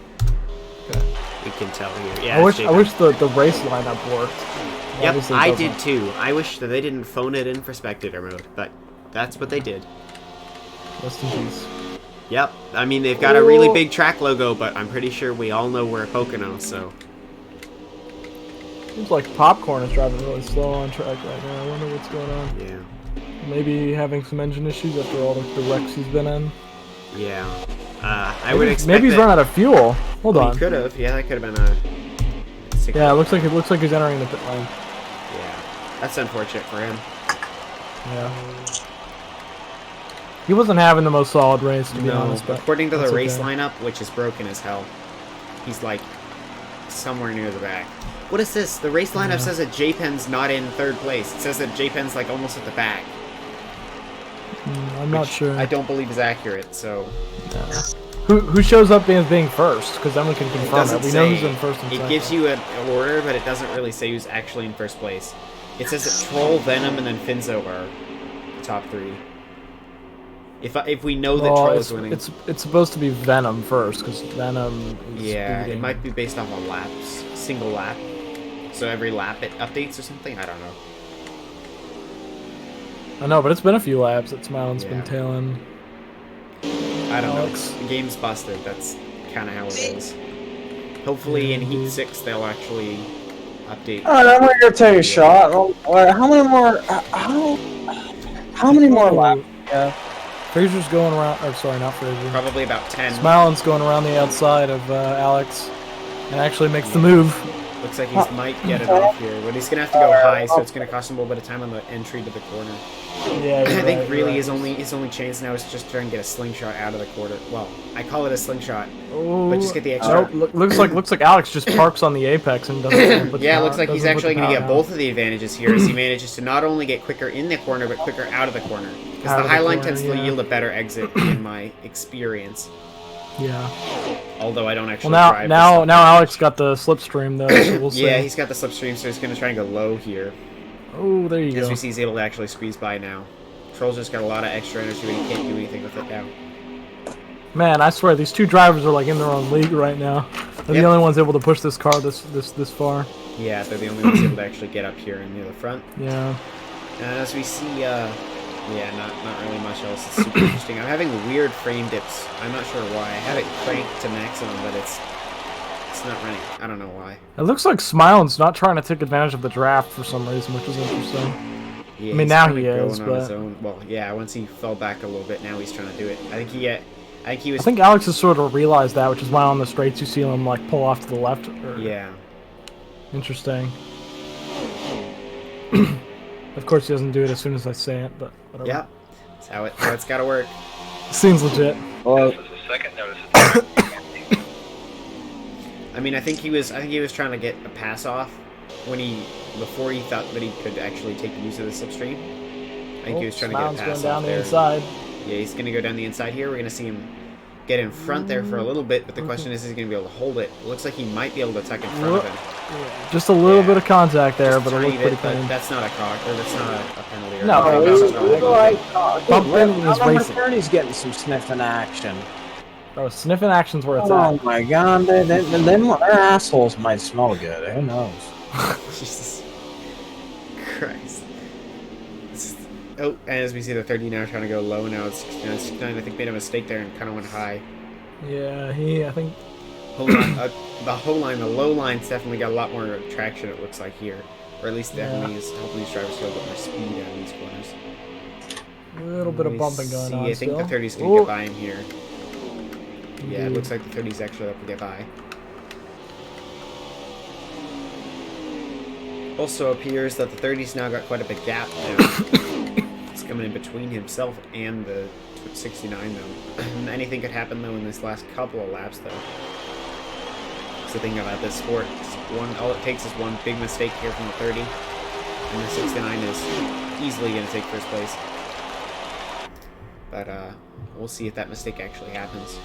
Okay. We can tell here. Yeah, I wish the race lineup worked. Yep, I did too. I wish that they didn't phone it in for spectator mode, but that's what they did. Rest in peace. Yep, I mean, they've got a really big track logo, but I'm pretty sure we all know we're Pocono, so... Seems like Popcorn is driving really slow on track right now. I wonder what's going on. Yeah. Maybe having some engine issues after all the wrecks he's been in. Yeah. I would expect maybe he's run out of fuel. Hold on. He could have. Yeah, that could have been a... Yeah, it looks like he's entering the pit lane. Yeah. That's unfortunate for him. Yeah. He wasn't having the most solid race, to be honest. But according to the race lineup, which is broken as hell, he's like somewhere near the back. What is this? The race lineup says that J-Pen's not in third place. It says that J-Pen's like almost at the back. I'm not sure. I don't believe is accurate, so... Yeah. Who shows up as being first? Because then we can confirm it. We know who's in first and second. It gives you an order, but it doesn't really say who's actually in first place. It says that Troll, Venom, and then Finzo are the top three. If we know that Troll is winning... It's supposed to be Venom first, because Venom is it might be based off on laps. Single lap. So every lap it updates or something? I don't know. I know, but it's been a few laps that Smilin's been tailing. I don't know. The game's busted. That's kind of how it is. Hopefully in Heat 6 they'll actually update. Alright, I'm gonna go take a shot. How many more... How many more laps? Yeah. Fraser's going around... Or, sorry, not Fraser. Probably about 10. Smilin's going around the outside of Alex. And actually makes the move. Looks like he might get it off here. But he's going to have to go high, so it's going to cost him a little bit of time on the entry to the corner. Yeah, I think really his only chance now is just try and get a slingshot out of the quarter. Well, I call it a slingshot, but just get the extra. Looks like Alex just parks on the apex and doesn't. Yeah, it looks like he's actually going to get both of the advantages here as he manages to not only get quicker in the corner, but quicker out of the corner. Because the high line tends to yield a better exit in my experience. Yeah. Although I don't actually drive. Now Alex got the slipstream though, so we'll see. Yeah, he's got the slipstream, so he's going to try and go low here. Oh, there you go. As we see, he's able to actually squeeze by now. Troll's just got a lot of extra energy, but he can't do anything with it now. Man, I swear these two drivers are like in their own league right now. They're the only ones able to push this car this far. Yeah, they're the only ones able to actually get up here and near the front. Yeah. And as we see, yeah, not really much else. It's super interesting. I'm having weird frame dips. I'm not sure why. I have it cranked to maximum, but it's not running. I don't know why. It looks like Smilin's not trying to take advantage of the draft for some reason, which is interesting. Yeah, I mean, now he is, going on his but own. Well, yeah, once he fell back a little bit, now he's trying to do it. I think Alex has sort of realized that, which is why on the straights you see him like pull off to the left. Yeah. Interesting. Of course, he doesn't do it as soon as I say it, but whatever. Yeah, that's how it's got to work. Seems legit. Well, I mean, I think he was trying to get a pass off before he thought that he could actually take use of the slipstream. I think he was trying to get a pass going down off the there. inside. Yeah, he's going to go down the inside here. We're going to see him get in front there for a little bit, but the question is he going to be able to hold it? It looks like he might be able to tuck in front of him. Yeah, just a little bit of contact there, but it looks pretty clean. That's not a cog, or that's not a penalty. Or No, Bump racing. He's getting some sniffing action. Bro, sniffing action's where it's at. Oh my god, then their assholes might smell good. Who knows? Jesus Christ. Oh, and as we see the 30 now trying to go low, now it's 69. 69 I think made a mistake there and kind of went high. Yeah, I think... The low line's definitely got a lot more traction, it looks like, here. Or at least definitely is helping these drivers feel a bit more speed out of these corners. A little bit of bumping going on. I think the 30's going to get by him here. Yeah, it looks like the 30's actually up to get by. Also appears that the 30's now got quite a big gap now. It's coming in between himself and the 69 though. Anything could happen though in this last couple of laps though. That's the thing about this sport. All it takes is one big mistake here from the 30, and the 69 is easily going to take first place. But we'll see if that mistake actually happens.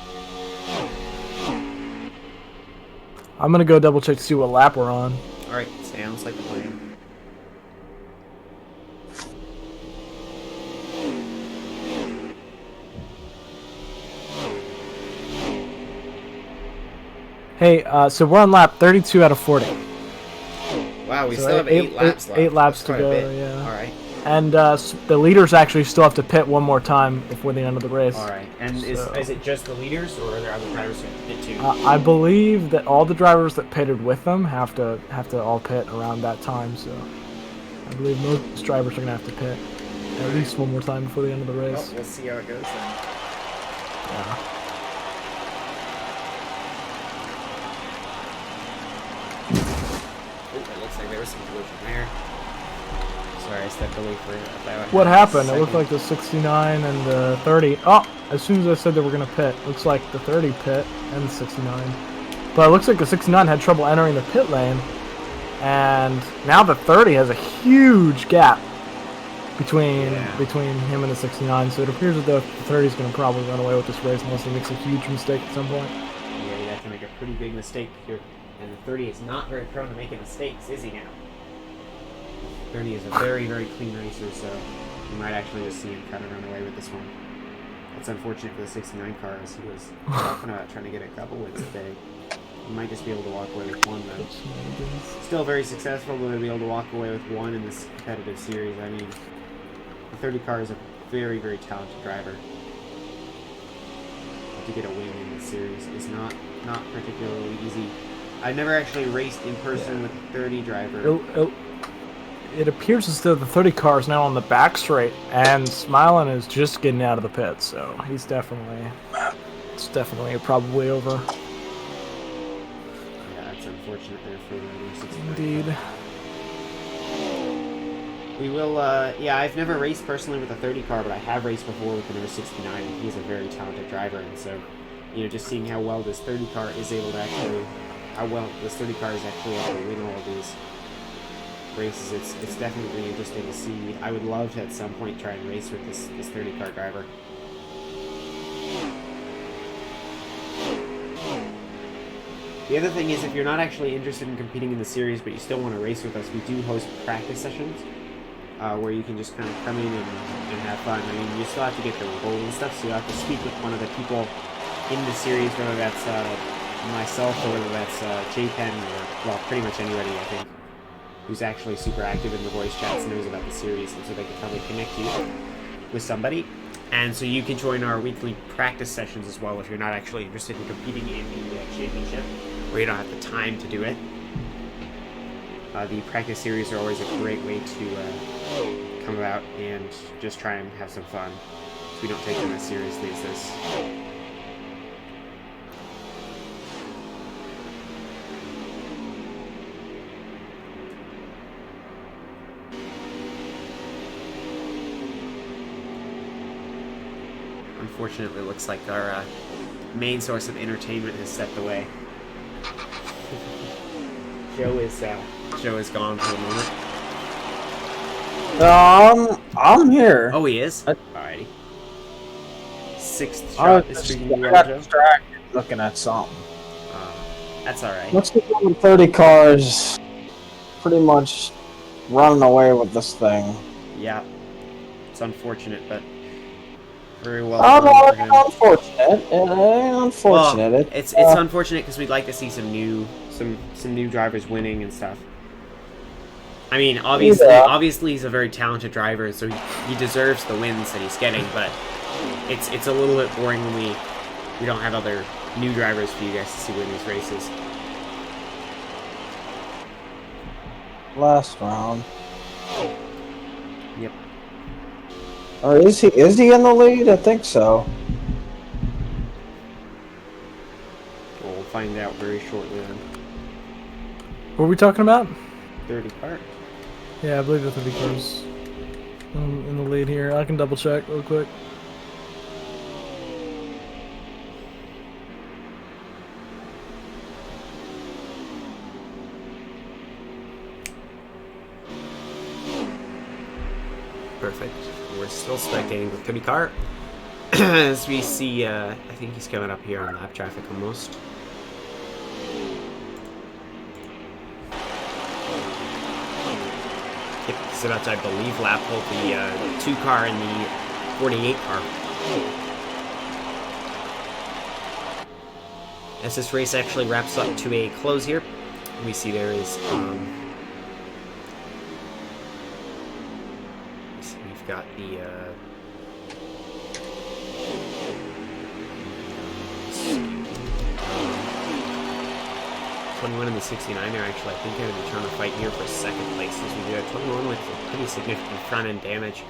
I'm gonna go double check to see what lap we're on. Alright, sounds like a plan. Hey, so we're on lap 32 out of 40. Wow, we So still have 8 laps left. 8 laps That's to quite a go, bit. yeah. Alright. And the leaders actually still have to pit one more time before the end of the race. Alright. And is it just the leaders, or are there other drivers who have to pit too? I believe that all the drivers that pitted with them have to all pit around that time, so I believe most drivers are going to have to pit at least one more time before the end of the race. Well, we'll see how it goes then. Yeah. Oh, it looks like there was some collision there. Sorry, I stepped away for about What happened? It second. looked like the 69 and the 30. Oh, as soon as I said that we're going to pit, looks like the 30 pit and the 69. But it looks like the 69 had trouble entering the pit lane. And now the 30 has a huge gap between him and the 69. So it appears as though the 30 is going to probably run away with this race unless he makes a huge mistake at some point. Yeah, he'd have to make a pretty big mistake here. And the 30 is not very prone to making mistakes, is he now? 30 is a very, very clean racer, so you might actually just see him kind of run away with this one. That's unfortunate for the 69 car, as he was talking about trying to get a couple wins today. He might just be able to walk away with one, though. Still very successful, but to be able to walk away with one in this competitive series. I mean, the 30 car is a very, very talented driver. But to get a win in this series is not particularly easy. I've never actually raced in person with a 30 driver. It appears as though the 30 car is now on the back straight, and Smilin is just getting out of the pit, so it's definitely probably over. Yeah, it's unfortunate there for the 69. Indeed. We will, yeah, I've never raced personally with a 30 car, but I have raced before with the number 69, and he's a very talented driver, and so, you know, just seeing how well this 30 car is able to actually, able to win all of these races, it's definitely interesting to see. I would love to at some point try and race with this 30 car driver. The other thing is, if you're not actually interested in competing in the series, but you still want to race with us, we do host practice sessions where you can just kind of come in and have fun. I mean, you still have to get the role and stuff, so you have to speak with one of the people in the series, whether that's myself or whether that's JPen or, well, pretty much anybody, I think, who's actually super active in the voice chats and knows about the series, and so they can probably connect you with somebody. And so you can join our weekly practice sessions as well if you're not actually interested in competing in the championship, or you don't have the time to do it. The practice series are always a great way to come about and just try and have some fun. So we don't take them as seriously as this. Unfortunately, it looks like our main source of entertainment has stepped away. Joe is gone for the moment. I'm here. Oh, he is? Alrighty. Sixth shot is treating you well, got Joe? distracted looking at something. That's alright. Looks like number 30 cars pretty much running away with this thing. Yeah. It's unfortunate, but very well Oh, done no, for him. it's unfortunate. It ain't unfortunate. Well, it's unfortunate because we'd like to see some new drivers winning and stuff. I mean, obviously he's a very talented driver, so he deserves the wins that he's getting. But it's a little bit boring when we don't have other new drivers for you guys to see win these races. Last round. Yep. Or is he in the lead? I think so. We'll find out very shortly then. What are we talking about? 30 car. Yeah, I believe the 30 cars in the lead here. I can double check real quick. Perfect. We're still spectating the 30 car. As we see, I think he's coming up here on lap traffic almost. Yep, he's about to, I believe, lap hold the 2 car and the 48 car. As this race actually wraps up to a close here, we see there is we've got the 21 and the 69 are actually, I think, going to be trying to fight here for second place as we do have 21 with pretty significant front end damage.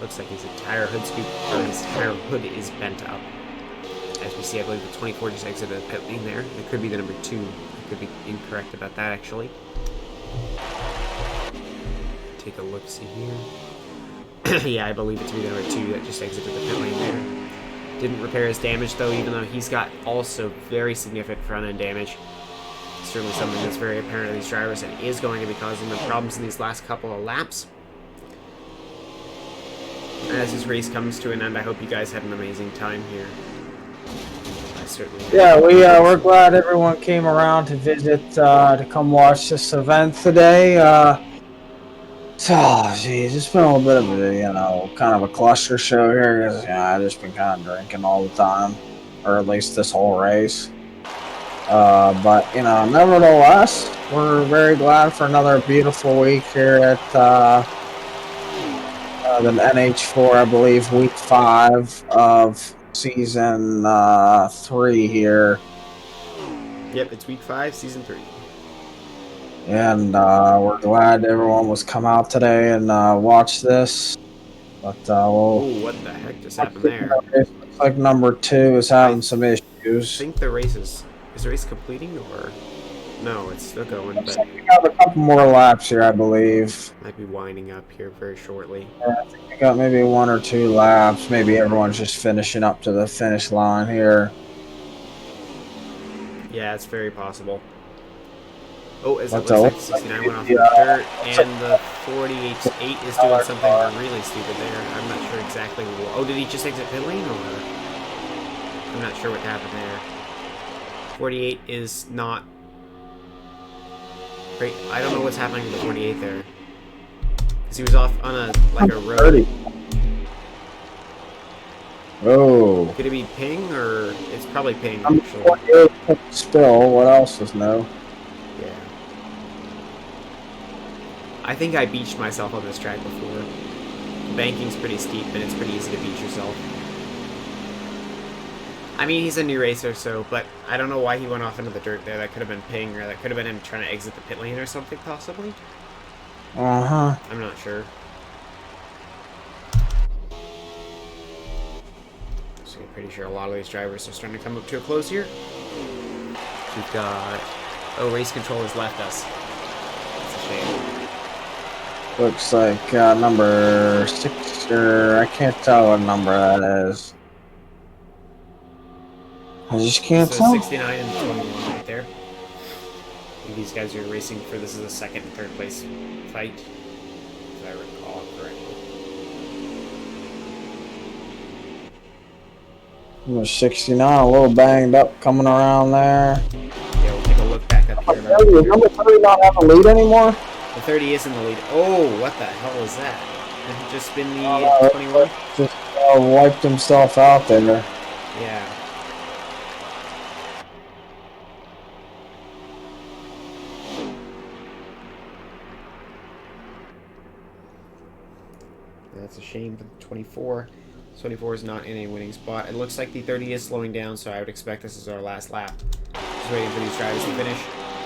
Looks like his entire hood scoop, or his entire hood is bent up. As we see, I believe the 24 just exited the pit lane there. It could be the number 2. I could be incorrect about that, actually. Take a look, see here. Yeah, I believe it to be the number 2 that just exited the pit lane there. Didn't repair his damage, though, even though he's got also very significant front-end damage. Certainly something that's very apparent to these drivers and is going to be causing them problems in these last couple of laps. As this race comes to an end, I hope you guys had an amazing time here. I certainly did. Yeah, we're glad everyone came around to visit, to come watch this event today. Oh, geez, it's been a little bit of a, kind of a cluster show here because, I've just been kind of drinking all the time, or at least this whole race. But, nevertheless, we're very glad for another beautiful week here at the NH4, I believe, week 5 of season 3 here. Yep, it's week 5, season 3. And we're glad everyone was come out today and watch this. But Oh, what the heck just happened there? It looks like number 2 is having some I issues. think the race is the race completing, or no? It's still going, Looks but like we got a couple more laps here, I believe. might be winding up here very shortly. I think we got maybe 1 or 2 laps. Maybe everyone's just finishing up to the finish line here. Yeah, it's very possible. Oh, as it But, looks like 69 went off the dirt, and the 48 is doing something really stupid there. I'm not sure exactly what. Oh, did he just exit pit lane, or? I'm not sure what happened there. 48 is not. Great. I don't know what's happening to the 48 there. Because he was off on a road. 30. Oh. Could it be ping, or it's probably ping, I'm actually. 28 spill. What else is no? Yeah. I think I beached myself on this track before. The banking's pretty steep, and it's pretty easy to beach yourself. I mean, he's a new racer, but I don't know why he went off into the dirt there. That could have been ping, or that could have been him trying to exit the pit lane or something, possibly. Uh-huh. I'm not sure. So I'm pretty sure a lot of these drivers are starting to come up to a close here. We've got... Oh, race control has left us. That's a shame. Looks like number 6, or I can't tell what number that is. I just can't So tell. 69 and 21 right there. I think these guys are racing for... This is a second and third place fight, if I recall correctly. Number 69, a little banged up coming around there. Yeah, we'll take a look back up here. Does number 30 not have a lead anymore? The 30 is in the lead. Oh, what the hell is that? Did it just been the 21? Just wiped himself out there. Yeah. That's a shame for the 24. 24 is not in a winning spot. It looks like the 30 is slowing down, so I would expect this is our last lap. Just waiting for these drivers to finish.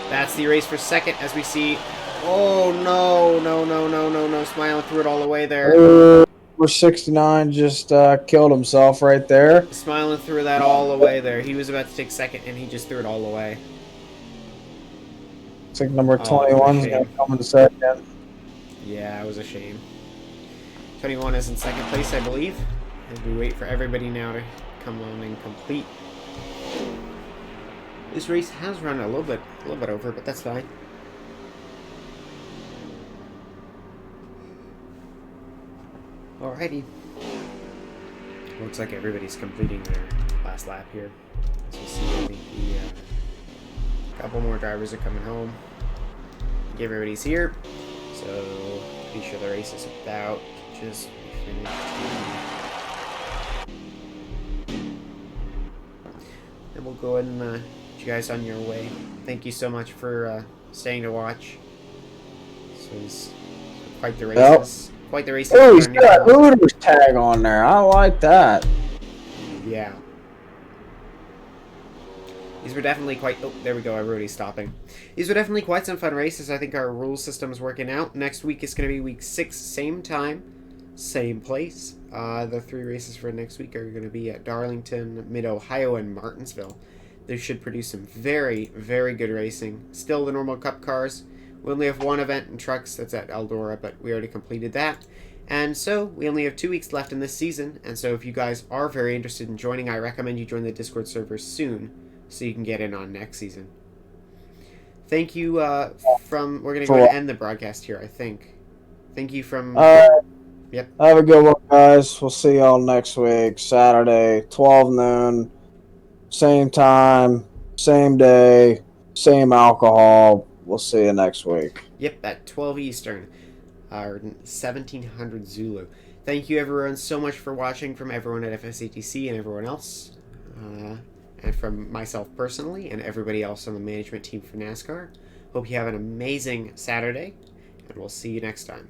That's the race for second, as we see. Oh, no. Smiling through it all the way there. Number 69 just killed himself right there. Smiling through that all the way there. He was about to take second, and he just threw it all the way. Looks like number 21's going to come in second. Yeah, it was a shame. 21 is in second place, I believe. As we wait for everybody now to come on and complete. This race has run a little bit over, but that's fine. Alrighty. Looks like everybody's completing their last lap here. As you see, I think a couple more drivers are coming home. I think everybody's here. So, pretty sure the race is about to just be finished. And we'll go ahead and get you guys on your way. Thank you so much for staying to watch. This was quite the races. Yep. Quite the race. Oh, he's got a Hooters tag on there. I like that. Yeah. These were definitely quite... Oh, there we go. Everybody's stopping. These were definitely quite some fun races. I think our rule system's working out. Next week is going to be week 6, same time, same place. The 3 races for next week are going to be at Darlington, Mid-Ohio, and Martinsville. They should produce some very, very good racing. Still the normal Cup cars. We only have one event in trucks. That's at Eldora, but we already completed that. And so, we only have 2 weeks left in this season. And so, if you guys are very interested in joining, I recommend you join the Discord server soon, so you can get in on next season. Thank you we're going to go ahead and end the broadcast here, I think. Thank you from... Yep. Have a good one, guys. We'll see y'all next week, Saturday, 12 noon. Same time, same day, same alcohol. We'll see you next week. Yep, at 12 Eastern, or 1700 Zulu. Thank you, everyone, so much for watching, from everyone at fsATC and everyone else. And from myself personally and everybody else on the management team for NASCAR. Hope you have an amazing Saturday, and we'll see you next time.